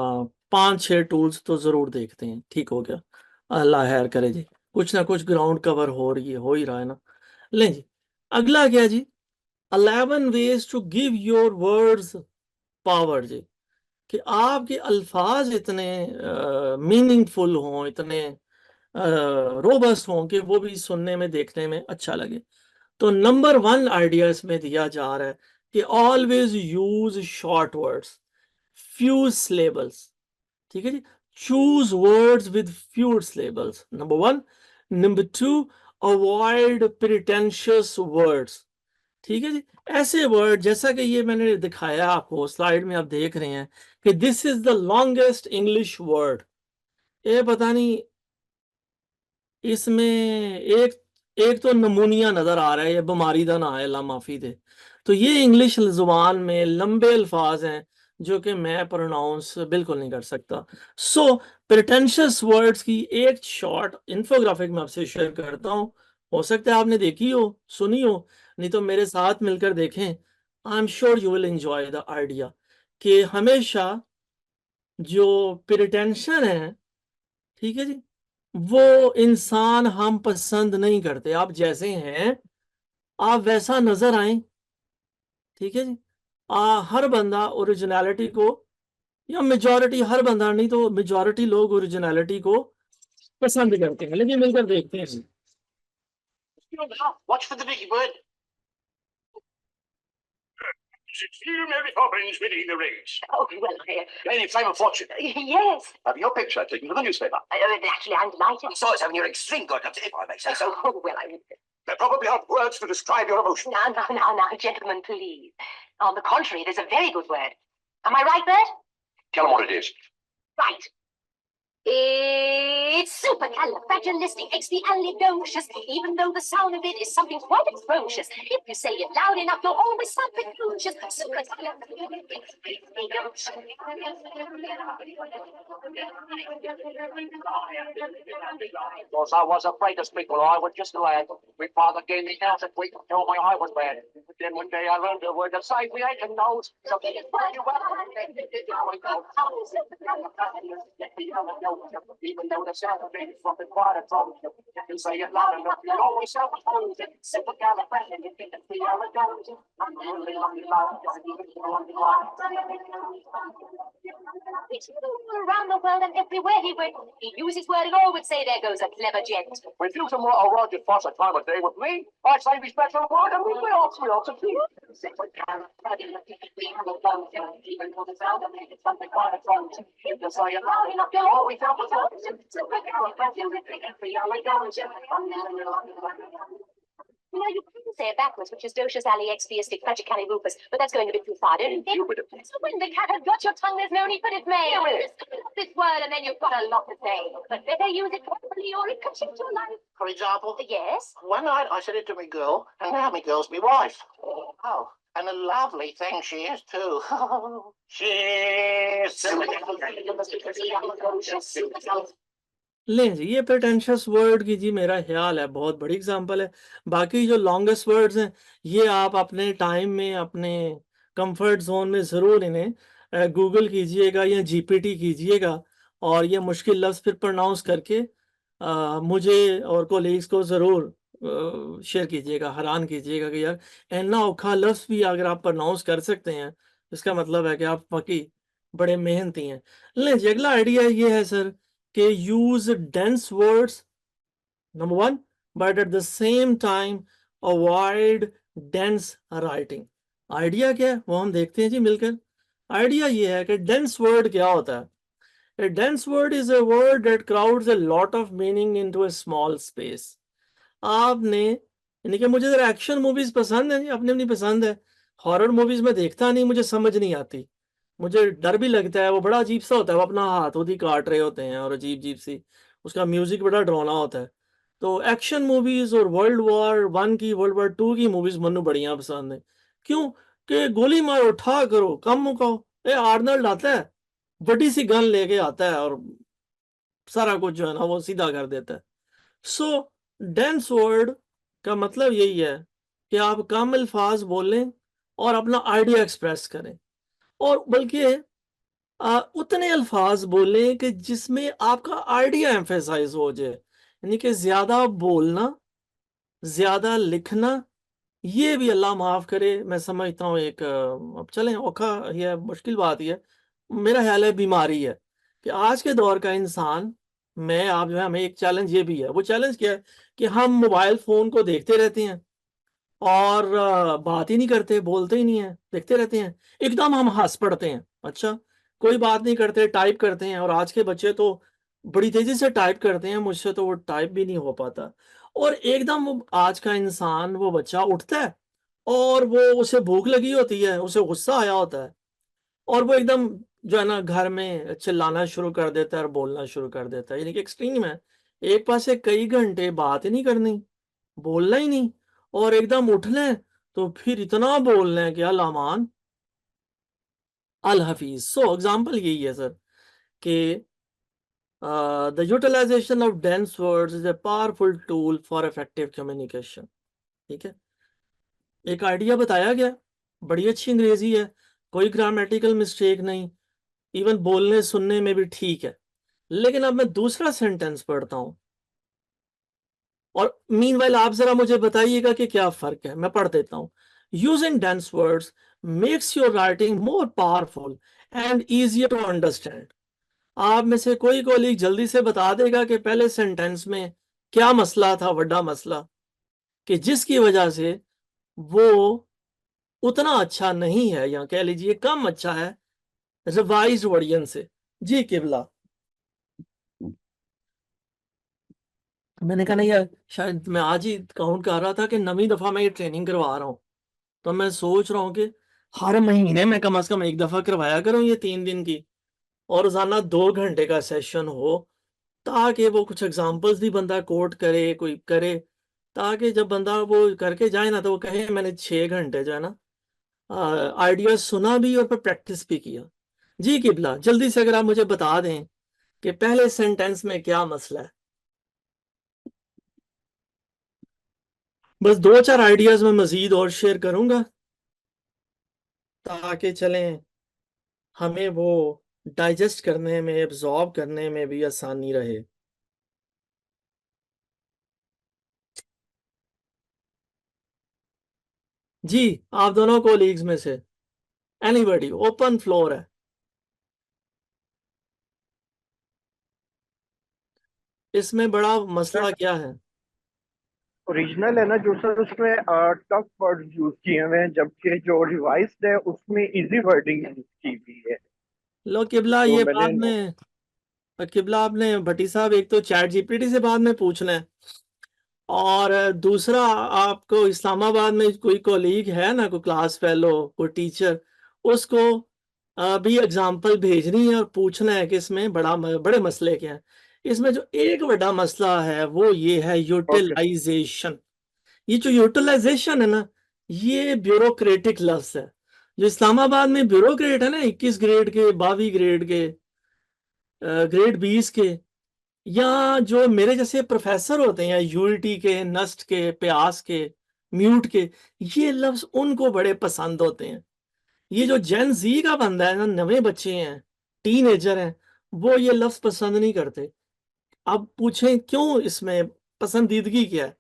5-6 टूल्स तो जरूर देखते हैं। ठीक हो गया, अल्लाह खैर करे जी। कुछ ना कुछ ग्राउंड कवर हो ही रहा है ना। लें जी, अगला क्या जी? 11 ways to give your words power जी। कि आपके अल्फाज इतने मीनिंगफुल हों, इतने रोबस्ट हों कि वो भी सुनने में, देखने में अच्छा लगे। तो नंबर 1 आइडिया इसमें दिया जा रहा है कि always use short words, few syllables. ठीक है जी। Choose words with few syllables, number 1। Number 2, avoid pretentious words. ठीक है जी। ऐसे वर्ड जैसा कि ये मैंने दिखाया आपको स्लाइड में, आप देख रहे हैं कि this is the longest English word. ये पता नहीं इसमें एक एक तो नमूनिया नजर आ रहा है, ये बीमारी का ना है, अल्लाह माफी दे। तो ये इंग्लिश जुबान में लंबे अल्फाज हैं जो कि मैं प्रोनाउंस बिल्कुल नहीं कर सकता। सो प्रिटेंशियस वर्ड्स की एक शॉर्ट इंफोग्राफिक मैं आपसे शेयर करता हूँ। हो सकता है आपने देखी हो, सुनी हो, नहीं तो मेरे साथ मिलकर देखें। I am sure you will enjoy the idea कि हमेशा जो प्रिटेंशन है, ठीक है जी, वो इंसान हम पसंद नहीं करते। आप जैसे हैं आप वैसा नजर आए। ठीक है जी। हर बंदा ओरिजिनलिटी को, या मेजॉरिटी, हर बंदा नहीं तो मेजॉरिटी लोग ओरिजिनलिटी को पसंद करते हैं। लेकिन मिलकर देखते हैं।
Watch for the big bird. You Mary Poppins winning the race.
Oh, well,
Any flame of fortune.
yes.
Have your picture taken to the newspaper.
Actually, I'm delighted.
I saw it having your extreme good, if I may say so.
Oh, well,
They probably have words to describe your emotion.
now, gentlemen, please. On the contrary, there's a very good word. Am I right, Bert?
Tell them what it is.
Right. It's supercalifragilisticexpialidocious, even though the sound of it is something quite atrocious. If you say it loud enough, you'll always sound precocious.
Because I was afraid to speak, well, I was just glad. My father gave me out a week until my eye was bad. Then one day I learned the word to say we ain't a nose. So they just find you well. Even though the sound of it is from the quiet from you can say it loud enough, you always sound like simple
around the world and everywhere he went, he'd use his word and all would say, there goes a clever gent.
If you tomorrow Roger Foss a time of day with me, I'd say be special word and we will succeed.
Even though the sound of it is something quite atrocious, you can say it loud enough, you'll always sound like you know, you can say it backwards, which is docious aliexpiastic fragicalirupus, but that's going a bit too far, don't you think? So when the cat has got your tongue, there's no need for it, may. This word, and then you've got a lot to say. But better use it properly, or it comes into your life.
For example,
Yes?
one night I said it to me girl, and now me girl's me wife. Oh, and a lovely thing she is too. She's
ले जी, ये प्रेटेंशियस word की जी मेरा ख्याल है बहुत बड़ी example है। बाकी जो लॉन्गेस्ट वर्ड्स हैं ये आप अपने टाइम में अपने कंफर्ट जोन में ज़रूर इन्हें गूगल कीजिएगा या जीपीटी कीजिएगा और ये मुश्किल लफ्ज़ फिर प्रोनाउंस करके मुझे और कोलीग्स को ज़रूर शेयर कीजिएगा, हैरान कीजिएगा कि यार इतना औखा लफ्ज़ भी अगर आप प्रोनाउंस कर सकते हैं इसका मतलब है कि आप वाकई बड़े मेहनती हैं। ले जी, अगला आइडिया ये है सर कि use dense words, number one, but at the same time avoid dense writing. Idea क्या है वो हम देखते हैं जी मिलकर। आइडिया ये है कि dense word क्या होता है। A dense word is a word that crowds a lot of meaning into a small space. आपने यानी कि मुझे जरा एक्शन मूवीज पसंद है, अपनी अपनी पसंद है। हॉरर मूवीज में देखता नहीं, मुझे समझ नहीं आती, मुझे डर भी लगता है। वो बड़ा अजीब सा होता है, वो अपना हाथ होती काट रहे होते हैं और अजीब अजीब सी, उसका म्यूजिक बड़ा डरावना होता है। तो एक्शन मूवीज और वर्ल्ड वॉर 1 की, वर्ल्ड वॉर 2 की मूवीज मनु बढ़िया पसंद है। क्यों कि गोली मारो, ठा करो, कम मुकाओ। आर्नल्ड आता है, बड़ी सी गन लेके आता है और सारा कुछ जो है ना वो सीधा कर देता है। सो डेंस वर्ड का मतलब यही है कि आप कम अल्फाज बोलें और अपना आइडिया एक्सप्रेस करें, और बल्कि उतने अल्फाज बोलें कि जिसमें आपका आइडिया एम्फेसाइज हो जाए। यानी कि ज्यादा बोलना, ज्यादा लिखना, ये भी अल्लाह माफ करे, मैं समझता हूँ एक अब चलें औखा या मुश्किल बात ही है, मेरा ख्याल है बीमारी है कि आज के दौर का इंसान, मैं आप जो है, हमें एक चैलेंज ये भी है। वो चैलेंज क्या है कि हम मोबाइल फोन को देखते रहते हैं और बात ही नहीं करते, बोलते ही नहीं है, देखते रहते हैं, एकदम हम हंस पड़ते हैं। अच्छा, कोई बात नहीं करते, टाइप करते हैं। और आज के बच्चे तो बड़ी तेजी से टाइप करते हैं, मुझसे तो वो टाइप भी नहीं हो पाता। और एकदम वो आज का इंसान, वो बच्चा उठता है और वो, उसे भूख लगी होती है, उसे गुस्सा आया होता है और वो एकदम जो है ना घर में चिल्लाना शुरू कर देता है और बोलना शुरू कर देता है। यानी कि एक्सट्रीम है, एक पास से कई घंटे बात ही नहीं करनी, बोलना ही नहीं, और एकदम उठ लें तो फिर इतना बोल लें कि अल अमान अल हफीज। सो एग्जाम्पल यही है सर कि the utilisation of dense words is a powerful tool for effective communication. ठीक है, एक आइडिया बताया गया, बड़ी अच्छी अंग्रेजी है, कोई ग्रामेटिकल मिस्टेक नहीं, इवन बोलने सुनने में भी ठीक है। लेकिन अब मैं दूसरा सेंटेंस पढ़ता हूं और मीनवाइल आप जरा मुझे बताइएगा कि क्या फर्क है। मैं पढ़ देता हूं। Using dense words makes your writing more powerful and easier to understand. आप में से कोई कोलीग जल्दी से बता देगा कि पहले सेंटेंस में क्या मसला था, बड़ा मसला, कि जिसकी वजह से वो उतना अच्छा नहीं है, या कह लीजिए कम अच्छा है रिवाइज्ड वर्जन से। जी किबला। मैंने कहा नहीं यार, शायद मैं आज ही काउंट कर रहा था कि 9वीं दफा मैं ये ट्रेनिंग करवा रहा हूँ, तो मैं सोच रहा हूँ कि हर महीने में कम से कम एक दफा करवाया करूँ ये 3 दिन की, और रोजाना 2 घंटे का सेशन हो, ताकि वो कुछ एग्जांपल्स भी बंदा कोट करे, कोई करे, ताकि जब बंदा वो करके जाए ना तो वो कहे मैंने 6 घंटे जो है ना आइडिया सुना भी और फिर प्रैक्टिस भी किया। जी किबला, जल्दी से अगर आप मुझे बता दें कि पहले सेंटेंस में क्या मसला है। बस 2-4 आइडियाज में मजीद और शेयर करूंगा ताकि चलें हमें वो डाइजेस्ट करने में, एब्जॉर्ब करने में भी आसानी रहे। जी, आप दोनों कोलीग्स में से एनीबॉडी, ओपन फ्लोर है। इसमें बड़ा मसला क्या है?
ओरिजिनल है ना जो सर, उसमें टफ वर्ड यूज किए हुए हैं, जबकि जो रिवाइज्ड है उसमें इजी वर्डिंग यूज की हुई है।
लो किबला,
तो
ये
मैंने
बाद में किबला आपने भट्टी साहब एक तो चैट जीपीटी से बाद में पूछना है, और दूसरा आपको इस्लामाबाद में कोई कोलीग है ना, कोई क्लास फेलो, कोई टीचर, उसको भी एग्जांपल भेजनी है और पूछना है कि इसमें बड़े मसले क्या हैं। इसमें जो एक बड़ा मसला है वो ये है
ओके
यूटिलाइजेशन। ये जो यूटिलाइजेशन है ना, ये ब्यूरोक्रेटिक लफ्ज है। जो इस्लामाबाद में ब्यूरोक्रेट है ना, 21 ग्रेड के, 22 ग्रेड के, ग्रेड 20 के, या जो मेरे जैसे प्रोफेसर होते हैं यूनिटी के, नस्ट के, प्यास के, म्यूट के, ये लफ्ज उनको बड़े पसंद होते हैं। ये जो जेन जी का बंदा है ना, नवे बच्चे हैं, टीनेजर हैं, वो ये लफ्ज पसंद नहीं करते। अब पूछें क्यों, इसमें पसंदीदगी क्या है?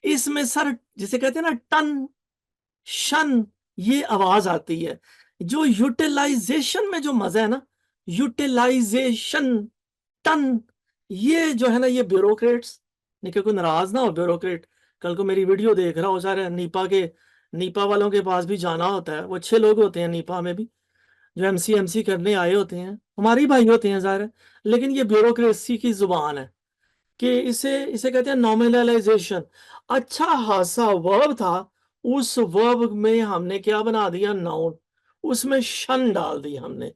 इसमें सर जिसे कहते हैं ना टन शन, ये आवाज आती है। जो यूटिलाइजेशन में जो मजा है ना, यूटिलाइजेशन, टन, ये जो है ना, ये ब्यूरोक्रेट्स, नहीं कि कोई नाराज ना हो ब्यूरोक्रेट, कल को मेरी वीडियो देख रहा हो, सारे नीपा वालों के पास भी जाना होता है, वो अच्छे लोग होते हैं नीपा में भी, जो एमसी करने आए होते हैं, हमारे भाई होते हैं ज़ाहिर है, लेकिन ये ब्यूरोक्रेसी की जुबान है कि इसे इसे कहते हैं नॉमिनलाइजेशन। अच्छा खासा वर्ब था, उस वर्ब में हमने क्या बना दिया, नाउन, उसमें शन डाल दी हमने।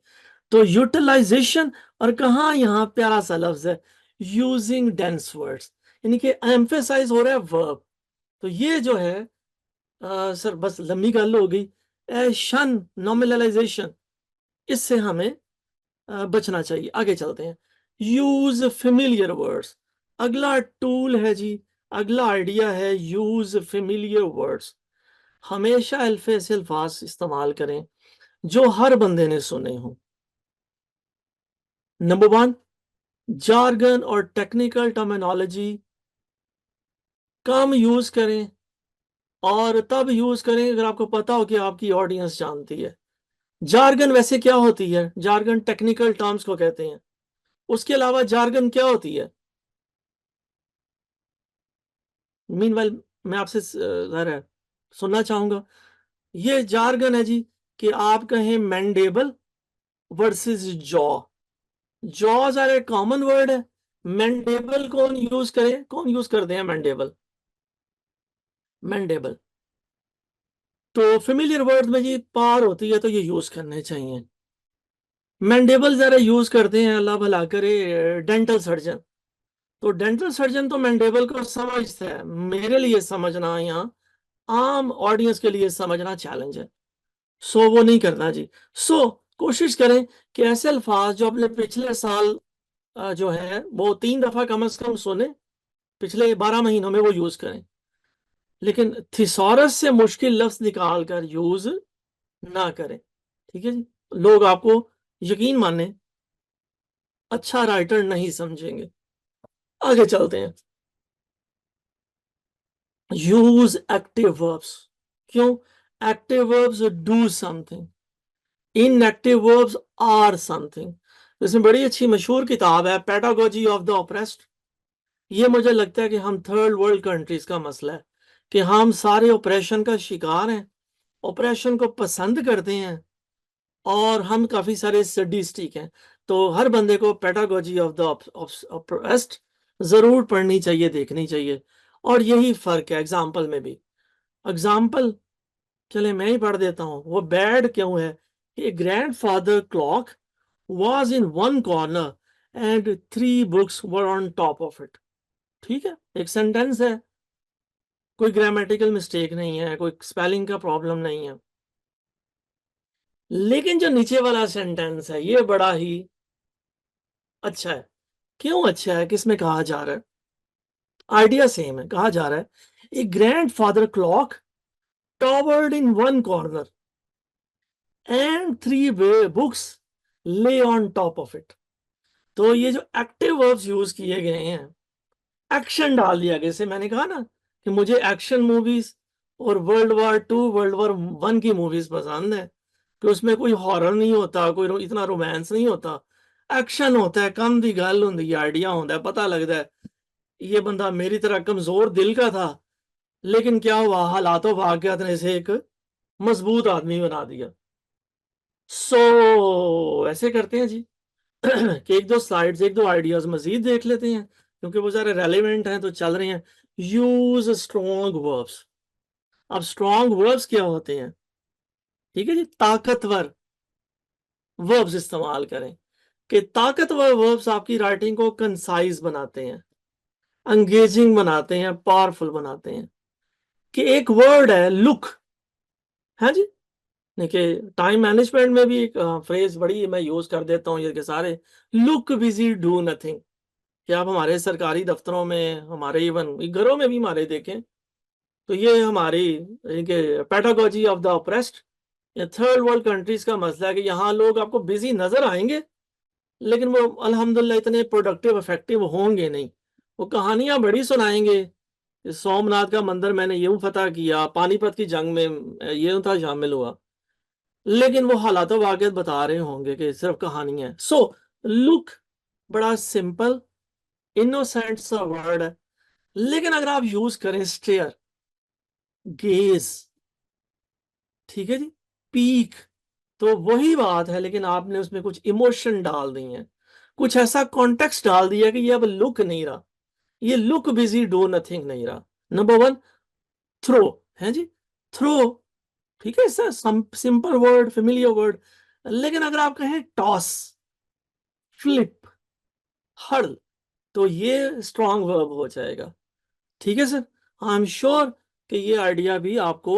तो यूटिलाइजेशन, और कहा यहाँ प्यारा सा लफ्ज है यूजिंग डेंस वर्ड्स, यानी कि एम्फेसाइज हो रहा है वर्ब। तो ये जो है सर बस लंबी गल हो गई, शन, नॉमिनलाइजेशन, इससे हमें बचना चाहिए। आगे चलते हैं, यूज फेमिलियर वर्ड्स, अगला टूल है जी, अगला आइडिया है यूज फेमिलियर वर्ड्स। हमेशा ऐसे अल्फाज इस्तेमाल करें जो हर बंदे ने सुने हों। नंबर 1, जार्गन और टेक्निकल टर्मिनोलॉजी कम यूज करें, और तब यूज करें अगर आपको पता हो कि आपकी ऑडियंस जानती है। जार्गन वैसे क्या होती है? जार्गन टेक्निकल टर्म्स को कहते हैं। उसके अलावा जार्गन क्या होती है? मीनवाइल मैं आपसे ज़रा सुनना चाहूंगा। ये जार्गन है जी कि आप कहें मैंडेबल वर्सेस जॉ। जॉ ज़रा कॉमन वर्ड है, मैंडेबल कौन यूज करते हैं मैंडेबल? मैंडेबल तो फेमिलियर वर्ड में जी पार होती है, तो ये यूज करने चाहिए। मैंडेबल जरा यूज करते हैं, अल्लाह भला करे, डेंटल सर्जन। तो डेंटल सर्जन तो मैंडेबल को समझता है, मेरे लिए समझना, यहाँ आम ऑडियंस के लिए समझना चैलेंज है। सो वो नहीं करना जी। सो कोशिश करें कि ऐसे अल्फाज जो अपने पिछले साल जो है वो 3 दफा कम से कम सुने, पिछले 12 महीनों में वो यूज करें, लेकिन थिसॉरस से मुश्किल लफ्ज निकाल कर यूज ना करें। ठीक है जी, लोग आपको यकीन माने अच्छा राइटर नहीं समझेंगे। आगे चलते हैं, यूज एक्टिव वर्ब्स। क्यों? Active verbs do something, inactive verbs are something. इसमें बड़ी अच्छी मशहूर किताब है पेडागोजी ऑफ द ऑप्रेस्ड। ये मुझे लगता है कि हम थर्ड वर्ल्ड कंट्रीज का मसला है कि हम सारे ऑपरेशन का शिकार हैं, ऑपरेशन को पसंद करते हैं और हम काफी सारे सडिस्टिक हैं, तो हर बंदे को पेडागोजी ऑफ द ऑप्रेस्ड जरूर पढ़नी चाहिए, देखनी चाहिए। और यही फर्क है एग्जाम्पल में भी। एग्जाम्पल चले मैं ही पढ़ देता हूं, वो बैड क्यों है। A grandfather clock was in one corner and 3 books were on top of it। ठीक है, एक सेंटेंस है, कोई ग्रामेटिकल मिस्टेक नहीं है, कोई स्पेलिंग का प्रॉब्लम नहीं है। लेकिन जो नीचे वाला सेंटेंस है ये बड़ा ही अच्छा है। क्यों अच्छा है, किसमें कहा जा रहा है, आइडिया सेम है। कहा जा रहा है a grandfather clock towered in one corner and 3 books lay on top of it. तो ये जो एक्टिव वर्ब्स यूज किए गए हैं, एक्शन डाल दिया गया। जैसे मैंने कहा ना कि मुझे एक्शन मूवीज और वर्ल्ड वॉर 1 की मूवीज पसंद है, कि उसमें कोई हॉरर नहीं होता, कोई इतना रोमांस नहीं होता, एक्शन होता है, कम दी गल होंदी, आइडिया होता है, पता लगता है ये बंदा मेरी तरह कमजोर दिल का था, लेकिन क्या हुआ, हालातों वाकयात ने इसे एक मजबूत आदमी बना दिया। सो ऐसे करते हैं जी कि एक दो स्लाइड्स, एक दो आइडियाज मजीद देख लेते हैं, क्योंकि वो सारे रेलेवेंट हैं तो चल रहे हैं। Use strong verbs. अब स्ट्रॉन्ग वर्ब्स क्या होते हैं, ठीक है जी, ताकतवर वर्ब्स इस्तेमाल करें, कि ताकतवर वर्ब्स आपकी राइटिंग को कंसाइज बनाते हैं, एंगेजिंग बनाते हैं, पावरफुल बनाते हैं। कि एक वर्ड है लुक, है जी, देखिए टाइम मैनेजमेंट में भी एक फ्रेज बड़ी मैं यूज कर देता हूँ, ये कि सारे लुक बिजी डू नथिंग। कि आप हमारे सरकारी दफ्तरों में, हमारे इवन घरों में भी हमारे देखें तो ये हमारी पेडागोजी ऑफ द ऑप्रेस्ड या थर्ड वर्ल्ड कंट्रीज का मसला है कि यहाँ लोग आपको बिजी नजर आएंगे, लेकिन वो अल्हम्दुलिल्लाह इतने प्रोडक्टिव इफेक्टिव होंगे नहीं। वो कहानियां बड़ी सुनाएंगे, सोमनाथ का मंदिर मैंने यूं फतह किया, पानीपत की जंग में ये था शामिल हुआ, लेकिन वो हालात वाकई बता रहे होंगे कि सिर्फ कहानी है। सो लुक बड़ा सिंपल इनोसेंट सा वर्ड है, लेकिन अगर आप यूज करें स्टेयर, गेज, ठीक है जी, पीक, तो वही बात है, लेकिन आपने उसमें कुछ इमोशन डाल दी है, कुछ ऐसा कॉन्टेक्स्ट डाल दिया कि ये अब लुक नहीं रहा, ये लुक बिजी डू नथिंग नहीं रहा। नंबर 1 थ्रो, है जी, थ्रो, ठीक है, sir simple word, familiar word. लेकिन अगर आप कहें टॉस, फ्लिप, हर्ल, तो ये स्ट्रॉन्ग वर्ब हो जाएगा। ठीक है सर, आई एम श्योर कि ये आइडिया भी आपको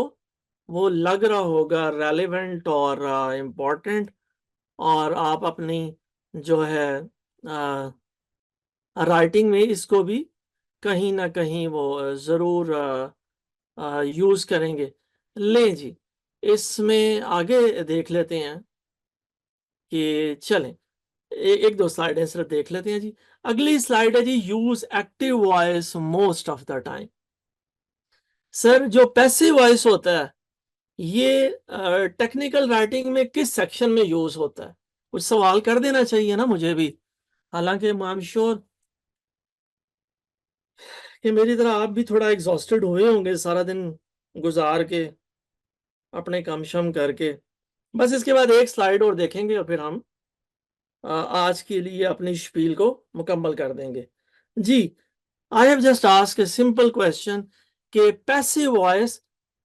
वो लग रहा होगा रेलेवेंट और इम्पोर्टेंट, और आप अपनी जो है राइटिंग में इसको भी कहीं ना कहीं वो जरूर यूज करेंगे। ले जी, इसमें आगे देख लेते हैं कि चलें एक दो स्लाइड है सिर्फ देख लेते हैं जी। अगली स्लाइड है जी, use active voice most of the time. Sir जो पैसिव वॉइस होता है ये टेक्निकल राइटिंग में किस सेक्शन में यूज होता है, कुछ सवाल कर देना चाहिए ना मुझे भी। हालांकि आई एम श्योर कि मेरी तरह आप भी थोड़ा एग्जॉस्टेड हुए होंगे सारा दिन गुजार के, अपने काम शम करके। बस इसके बाद एक स्लाइड और देखेंगे और फिर हम आज के लिए अपनी स्पील को मुकम्मल कर देंगे जी। I have just asked a simple question कि पैसिव वॉइस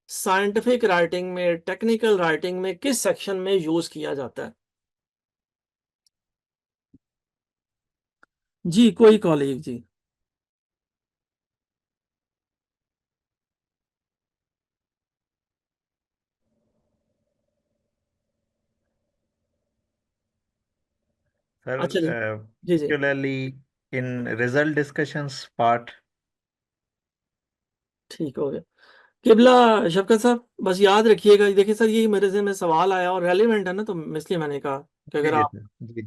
साइंटिफिक राइटिंग में, टेक्निकल राइटिंग में किस सेक्शन में यूज किया जाता है जी, कोई कॉलीग जी।
Sir,
अच्छा जी, जी जी,
particularly in result discussions part.
ठीक हो गया। किबला शफकत साहब, बस याद रखिएगा, देखिए सर ये मेरे से में सवाल आया और रेलिवेंट है ना, तो इसलिए मैंने कहा कि
जी
अगर
जी
आप
सर, जी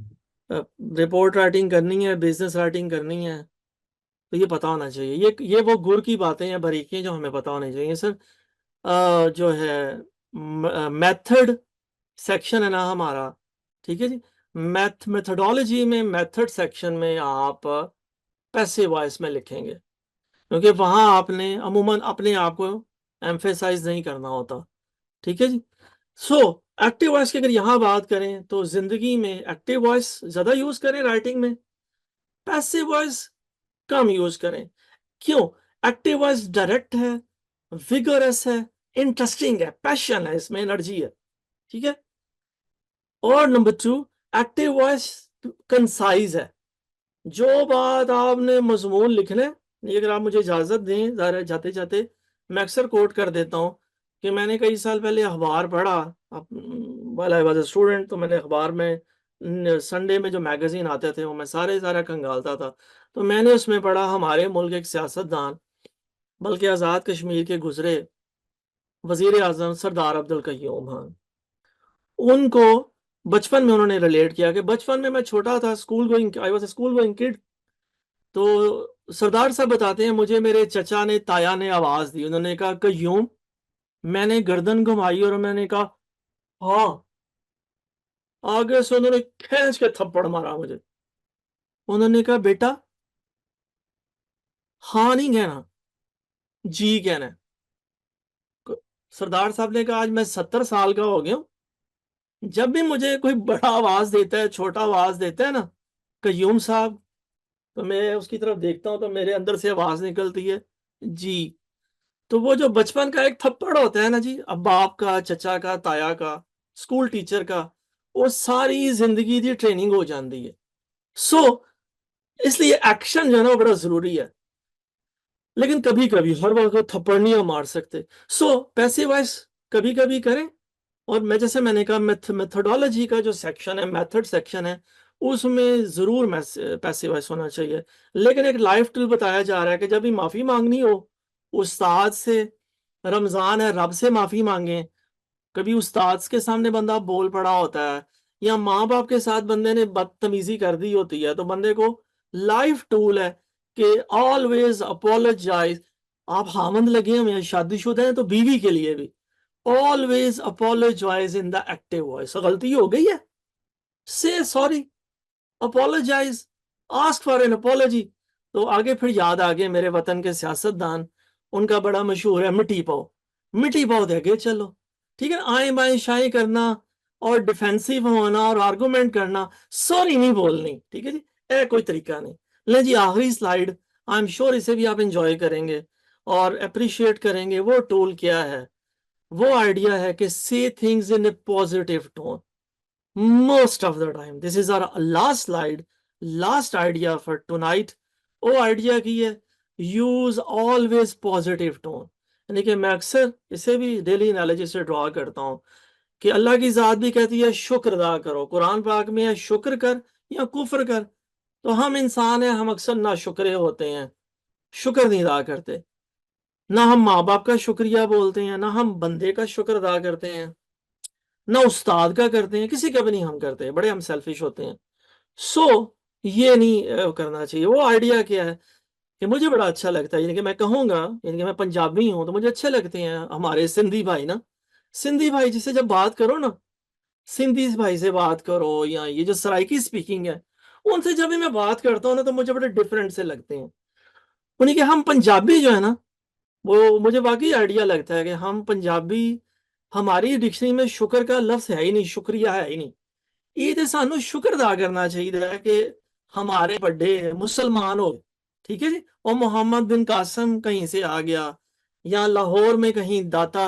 रिपोर्ट राइटिंग करनी है, बिजनेस राइटिंग करनी है, तो ये पता होना चाहिए। ये वो गुर की बातें हैं, बारीकियां जो हमें पता होनी चाहिए सर। जो है मेथड सेक्शन है ना हमारा, ठीक है जी, मेथोडोलॉजी में मेथड सेक्शन में आप पैसिव वॉइस में लिखेंगे, क्योंकि वहां आपने अमूमन अपने आप को एम्फेसाइज नहीं करना होता। ठीक है जी। सो एक्टिव वॉइस की अगर यहाँ बात करें तो जिंदगी में एक्टिव वॉइस ज्यादा यूज करें राइटिंग में, पैसिव वॉइस कम यूज करें। क्यों? एक्टिव वॉइस डायरेक्ट है, विगरस है, इंटरेस्टिंग है, पैशन है, इसमें एनर्जी है, ठीक है। और नंबर 2, एक्टिव वॉइस कंसाइज है। जो बात आपने मजमून लिखना है, ये अगर आप मुझे इजाजत दें ज़रा जाते जाते मैं अक्सर कोट कर देता हूँ कि मैंने कई साल पहले अखबार पढ़ा, while I was a student, तो मैंने अखबार में संडे में जो मैगजीन आते थे वो मैं सारा खंगालता था। तो मैंने उसमें पढ़ा हमारे मुल्क के एक सियासतदान, बल्कि आज़ाद कश्मीर के गुजरे वजीर आजम सरदार अब्दुल कय्यूम खान, उनको बचपन में उन्होंने रिलेट किया कि बचपन में मैं छोटा था, school going, I was a school going kid. तो सरदार साहब बताते हैं मुझे मेरे चचा ने, ताया ने आवाज दी, उन्होंने कहा कय्यूम। मैंने गर्दन घुमाई और मैंने कहा हाँ। आगे से उन्होंने खींच के थप्पड़ मारा मुझे। उन्होंने कहा बेटा हाँ नहीं कहना, जी कहना है। सरदार साहब ने कहा आज मैं 70 साल का हो गया हूं, जब भी मुझे कोई बड़ा आवाज देता है, छोटा आवाज देता है ना, कय्यूम साहब, तो मैं उसकी तरफ देखता हूं तो मेरे अंदर से आवाज निकलती है जी। तो वो जो बचपन का एक थप्पड़ होता है ना जी, अब बाप का, चचा का, ताया का, स्कूल टीचर का, वो सारी जिंदगी की ट्रेनिंग हो जाती है। सो इसलिए एक्शन जो है ना वो बड़ा जरूरी है, लेकिन कभी कभी हर वक्त थप्पड़ नहीं हम मार सकते। सो पैसिव वॉइस कभी कभी करें। और मैं जैसे मैंने कहा मेथोडोलॉजी का जो सेक्शन है, मेथड सेक्शन है, उसमें जरूर पैसिव वॉइस होना चाहिए। लेकिन एक लाइफ टूल बताया जा रहा है कि जब भी माफी मांगनी हो उस्ताद से, रमजान है रब से माफी मांगे। कभी उस्ताद के सामने बंदा बोल पड़ा होता है या माँ बाप के साथ बंदे ने बदतमीजी कर दी होती है, तो बंदे को लाइफ टूल है कि ऑलवेज अपोलोजाइज। आप हामंद लगे हुए हैं, शादीशुदा हैं, तो बीवी के लिए भी always apologise in the active voice. गलती हो गई है, say sorry, apologise, ask for an apology. तो आगे फिर याद आ गए मेरे वतन के सियासतदान, उनका बड़ा मशहूर है मिट्टी पाओ, मिट्टी पाओ दे के चलो, ठीक है। आए बाएं शाएं करना और डिफेंसिव होना और आर्गुमेंट करना, सॉरी नहीं बोलनी, ठीक है जी, कोई तरीका नहीं। ले जी आखिरी स्लाइड, आई एम श्योर इसे भी आप एंजॉय करेंगे और अप्रिशिएट करेंगे। वो टूल क्या है? वो आइडिया है कि से things in a positive tone most of the time. This is our last slide, last idea for tonight. वो आइडिया की है यूज ऑलवेज पॉजिटिव टोन, यानी कि मैं अक्सर इसे भी डेली एनालिसिस से ड्रॉ करता हूँ कि अल्लाह की जात भी कहती है शुक्र अदा करो, कुरान पाक में है शुक्र कर या कुफ्र कर। तो हम इंसान हैं, हम अक्सर ना शुक्रे होते हैं, शुक्र नहीं अदा करते, ना हम माँ बाप का शुक्रिया बोलते हैं, ना हम बंदे का शुक्र अदा करते हैं, ना उस्ताद का करते हैं, किसी का भी नहीं हम करते, बड़े हम सेल्फिश होते हैं। सो ये नहीं करना चाहिए। वो आइडिया क्या है कि मुझे बड़ा अच्छा लगता है, यानी कि मैं कहूँगा, यानी कि मैं पंजाबी हूँ तो मुझे अच्छे लगते हैं हमारे सिंधी भाई ना। सिंधी भाई जिससे जब बात करो ना, सिंधी भाई से बात करो या ये जो सराइकी स्पीकिंग है, उनसे जब भी मैं बात करता हूँ ना तो मुझे बड़े डिफरेंट से लगते हैं। उन्हीं के हम पंजाबी जो है ना, वो मुझे वाकई आइडिया लगता है कि हम पंजाबी, हमारी डिक्शनरी में शुक्र का लफ्ज है ही नहीं, शुक्रिया है ही नहीं। ये तो सानू शुक्र अदा करना चाहिए कि हमारे बड़े मुसलमान हो, ठीक है जी। और मोहम्मद बिन कासिम कहीं से आ गया या लाहौर में कहीं दाता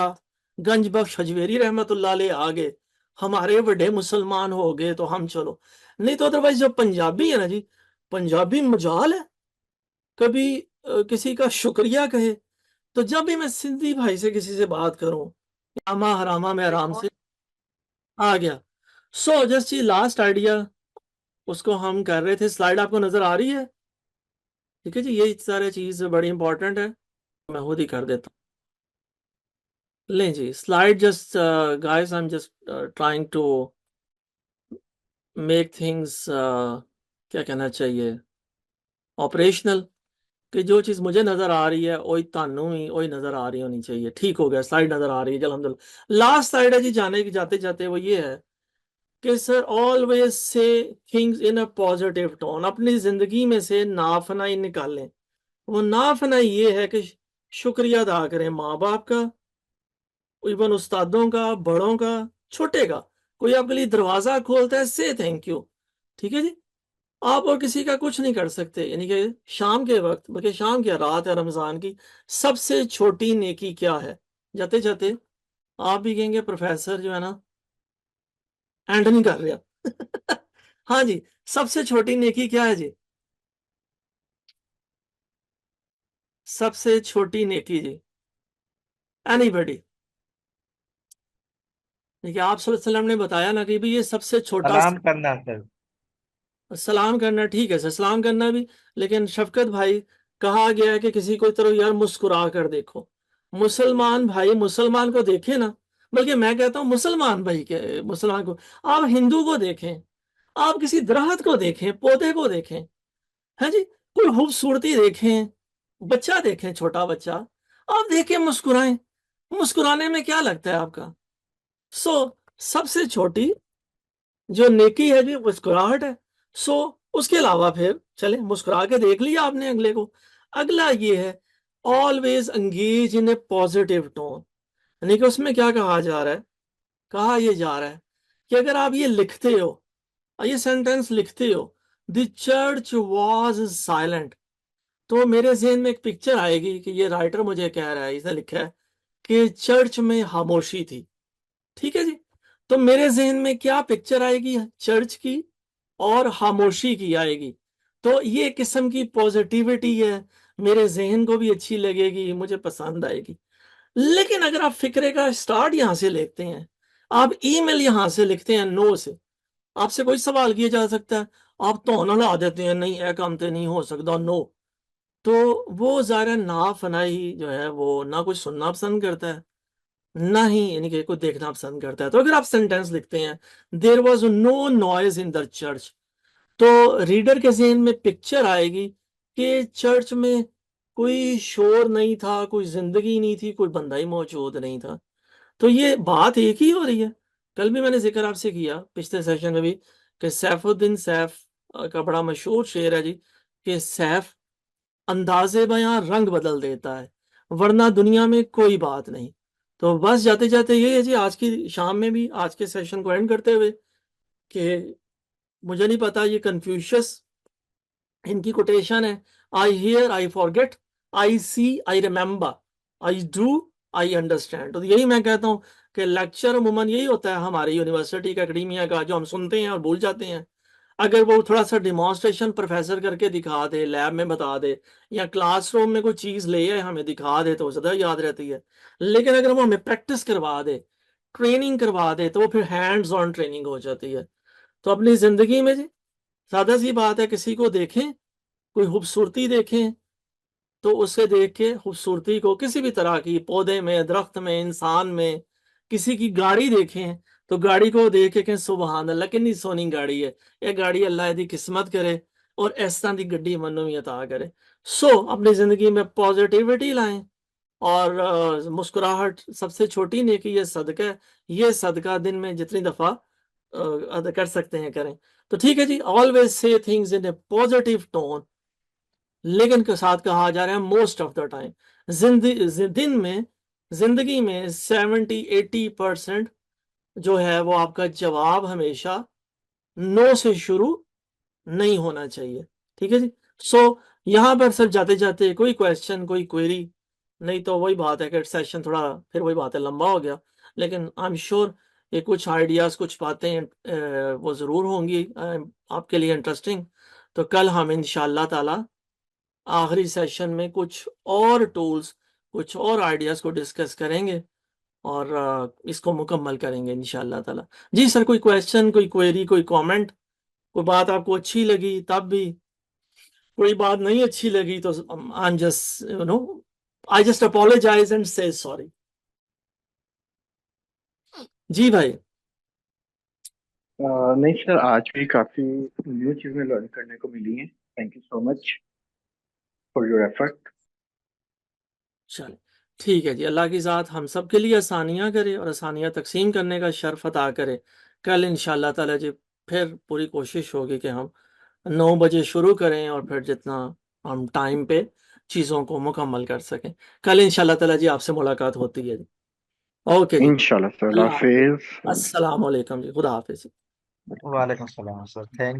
गंज बख्श हजवेरी रहमतुल्लाह अलैह आ गए, हमारे बड़े मुसलमान हो गए तो हम चलो। नहीं तो अदरवाइज जो पंजाबी है ना जी, पंजाबी मजाल है कभी किसी का शुक्रिया कहे। तो जब भी मैं सिंधी भाई से किसी से बात करूं, रामा हरामा में आराम से आ गया। सो जस्ट ये लास्ट आइडिया उसको हम कर रहे थे। स्लाइड आपको नजर आ रही है? ठीक है जी, ये सारी चीज बड़ी इंपॉर्टेंट है, मैं खुद ही कर देता हूँ। लें जी slide, just guys I am just trying to make things, क्या कहना चाहिए, ऑपरेशनल, कि जो चीज मुझे नजर आ रही है वही तानू ही वही नजर आ रही होनी चाहिए। ठीक हो गया, स्लाइड नजर आ रही है, अल्हम्दुलिल्लाह। लास्ट स्लाइड है जी, जाने की जाते जाते वो ये है कि sir always say things in a positive tone. अपनी जिंदगी में से नाफनाई निकालें। वो नाफनाई ये है कि शुक्रिया अदा करें माँ बाप का, इवन उस्तादों का, बड़ों का, छोटे का। कोई आपके लिए दरवाजा खोलता है, से थैंक यू। ठीक है जी। आप और किसी का कुछ नहीं कर सकते। यानी कि शाम के वक्त, बल्कि शाम की रात है रमजान की, सबसे छोटी नेकी क्या है? जाते जाते आप भी कहेंगे प्रोफेसर जो है ना एंड नहीं कर रहा। हाँ जी, सबसे छोटी नेकी क्या है जी? सबसे छोटी नेकी जी, एनीबॉडी? देखिए आप सल्लल्लाहु अलैहि वसल्लम ने बताया ना कि भाई ये सबसे छोटा।
सलाम करना सर।
सलाम करना ठीक है सर, सलाम करना भी। लेकिन शफकत भाई, कहा गया है कि किसी को तरह यार मुस्कुरा कर देखो। मुसलमान भाई मुसलमान को देखे ना, बल्कि मैं कहता हूं मुसलमान भाई के मुसलमान को, आप हिंदू को देखें, आप किसी दरख्त को देखें, पौधे को देखें, है जी, कोई खूबसूरती देखें, बच्चा देखें, छोटा बच्चा, आप देखें मुस्कुराएं। मुस्कुराने में क्या लगता है आपका? सबसे छोटी जो नेकी है जी मुस्कुराहट है। सो उसके अलावा फिर चले, मुस्कुरा के देख लिया आपने अगले को। अगला ये है, always engage in a positive tone. यानी कि उसमें क्या कहा जा रहा है? कहा यह जा रहा है कि अगर आप ये लिखते हो, ये सेंटेंस लिखते हो, द चर्च वॉज साइलेंट, तो मेरे जहन में एक पिक्चर आएगी कि ये राइटर मुझे कह रहा है, इसने लिखा है कि चर्च में खामोशी थी। ठीक है जी। तो मेरे जहन में क्या पिक्चर आएगी? चर्च की और खामोशी की आएगी। तो ये किस्म की पॉजिटिविटी है, मेरे जहन को भी अच्छी लगेगी, मुझे पसंद आएगी। लेकिन अगर आप फिक्रे का स्टार्ट यहां से लेते हैं, आप ईमेल यहां से लिखते हैं नो से, आपसे कोई सवाल किया जा सकता है, आप तो ना ला देते हैं, नहीं है काम तो नहीं हो सकता, नो। तो वो ज़ाहिर है ना फनाई जो है वो ना कुछ सुनना पसंद करता है, ना ही यानी कि कुछ देखना पसंद करता है। तो अगर आप सेंटेंस लिखते हैं there was no noise in the church, तो रीडर के जहन में पिक्चर आएगी कि चर्च में कोई शोर नहीं था, कोई जिंदगी नहीं थी, कोई बंदा ही मौजूद नहीं था। तो ये बात एक ही हो रही है। कल भी मैंने जिक्र आपसे किया पिछले सेशन में भी कि सैफुद्दीन सैफ का बड़ा मशहूर शेर है जी कि सैफ अंदाजे बयां रंग बदल देता है, वरना दुनिया में कोई बात नहीं। तो बस जाते जाते ये है जी, आज की शाम में भी आज के सेशन को एंड करते हुए कि मुझे नहीं पता, ये कन्फ्यूशियस इनकी कोटेशन है, I hear I forget, I see I remember, I do I understand. तो यही मैं कहता हूँ कि लेक्चर अमूमन यही होता है हमारी यूनिवर्सिटी का, एकेडमिया का, जो हम सुनते हैं और भूल जाते हैं। अगर वो थोड़ा सा डिमॉन्स्ट्रेशन प्रोफेसर करके दिखा दे, लैब में बता दे, या क्लासरूम में कोई चीज ले आए हमें दिखा दे, तो ज्यादा याद रहती है। लेकिन अगर वो हमें प्रैक्टिस करवा दे, ट्रेनिंग करवा दे, तो वो फिर हैंड्स ऑन ट्रेनिंग हो जाती है। तो अपनी जिंदगी में जी सादा सी बात है, किसी को देखें, कोई खूबसूरती देखें, तो उसे देख के खूबसूरती को, किसी भी तरह की, पौधे में, दरख्त में, इंसान में, किसी की गाड़ी देखें तो गाड़ी को देख के कहें सुबहान अल्लाह कितनी सोनी गाड़ी है, ये गाड़ी अल्लाह दी किस्मत करे और इस तरह की गड्डी मनो भी अता करे। अपनी जिंदगी में पॉजिटिविटी लाएं और मुस्कुराहट सबसे छोटी नेकी, ये सदका है, ये सदका दिन में जितनी दफा अदा कर सकते हैं करें। तो ठीक है जी, always say things in a positive tone, लेकिन के साथ कहा जा रहा है मोस्ट ऑफ द टाइम। दिन में, जिंदगी में 70-80% जो है वो आपका जवाब हमेशा नो से शुरू नहीं होना चाहिए। ठीक है जी। यहां पर सर जाते जाते कोई क्वेश्चन, कोई क्वेरी? नहीं तो वही बात है कि सेशन थोड़ा फिर वही बात है लंबा हो गया, लेकिन आई एम श्योर ये कुछ आइडियाज, कुछ बातें वो जरूर होंगी आपके लिए इंटरेस्टिंग। तो कल हम इंशाल्लाह ताला आखिरी सेशन में कुछ और टूल्स, कुछ और आइडियाज को डिस्कस करेंगे और इसको मुकम्मल करेंगे इंशाल्लाह ताला। जी सर, कोई क्वेश्चन, कोई क्वेरी, कोई कमेंट? कोई बात आपको अच्छी लगी तब भी, कोई बात नहीं अच्छी लगी तो I am just I just apologise and say sorry. जी भाई।
नहीं सर, आज भी काफी न्यू चीजें लर्न करने को मिली हैं। Thank you so much for your effort.
चल ठीक है जी, अल्लाह की ज़ात हम सब के लिए आसानियाँ करे और आसानियाँ तकसीम करने का शर्फ अता करे। कल इंशाल्लाह ताला जी फिर पूरी कोशिश होगी कि हम 9 बजे शुरू करें और फिर जितना हम टाइम पे चीज़ों को मुकम्मल कर सकें। कल इंशाल्लाह ताला जी आपसे मुलाकात होती है जी। ओके जी,
इंशाल्लाह सर,
अल्लाह हाफिज,
हाफिज।
अस्सलाम वालेकुम जी, खुदा हाफिज।
वालेकुम सलाम सर, थैंक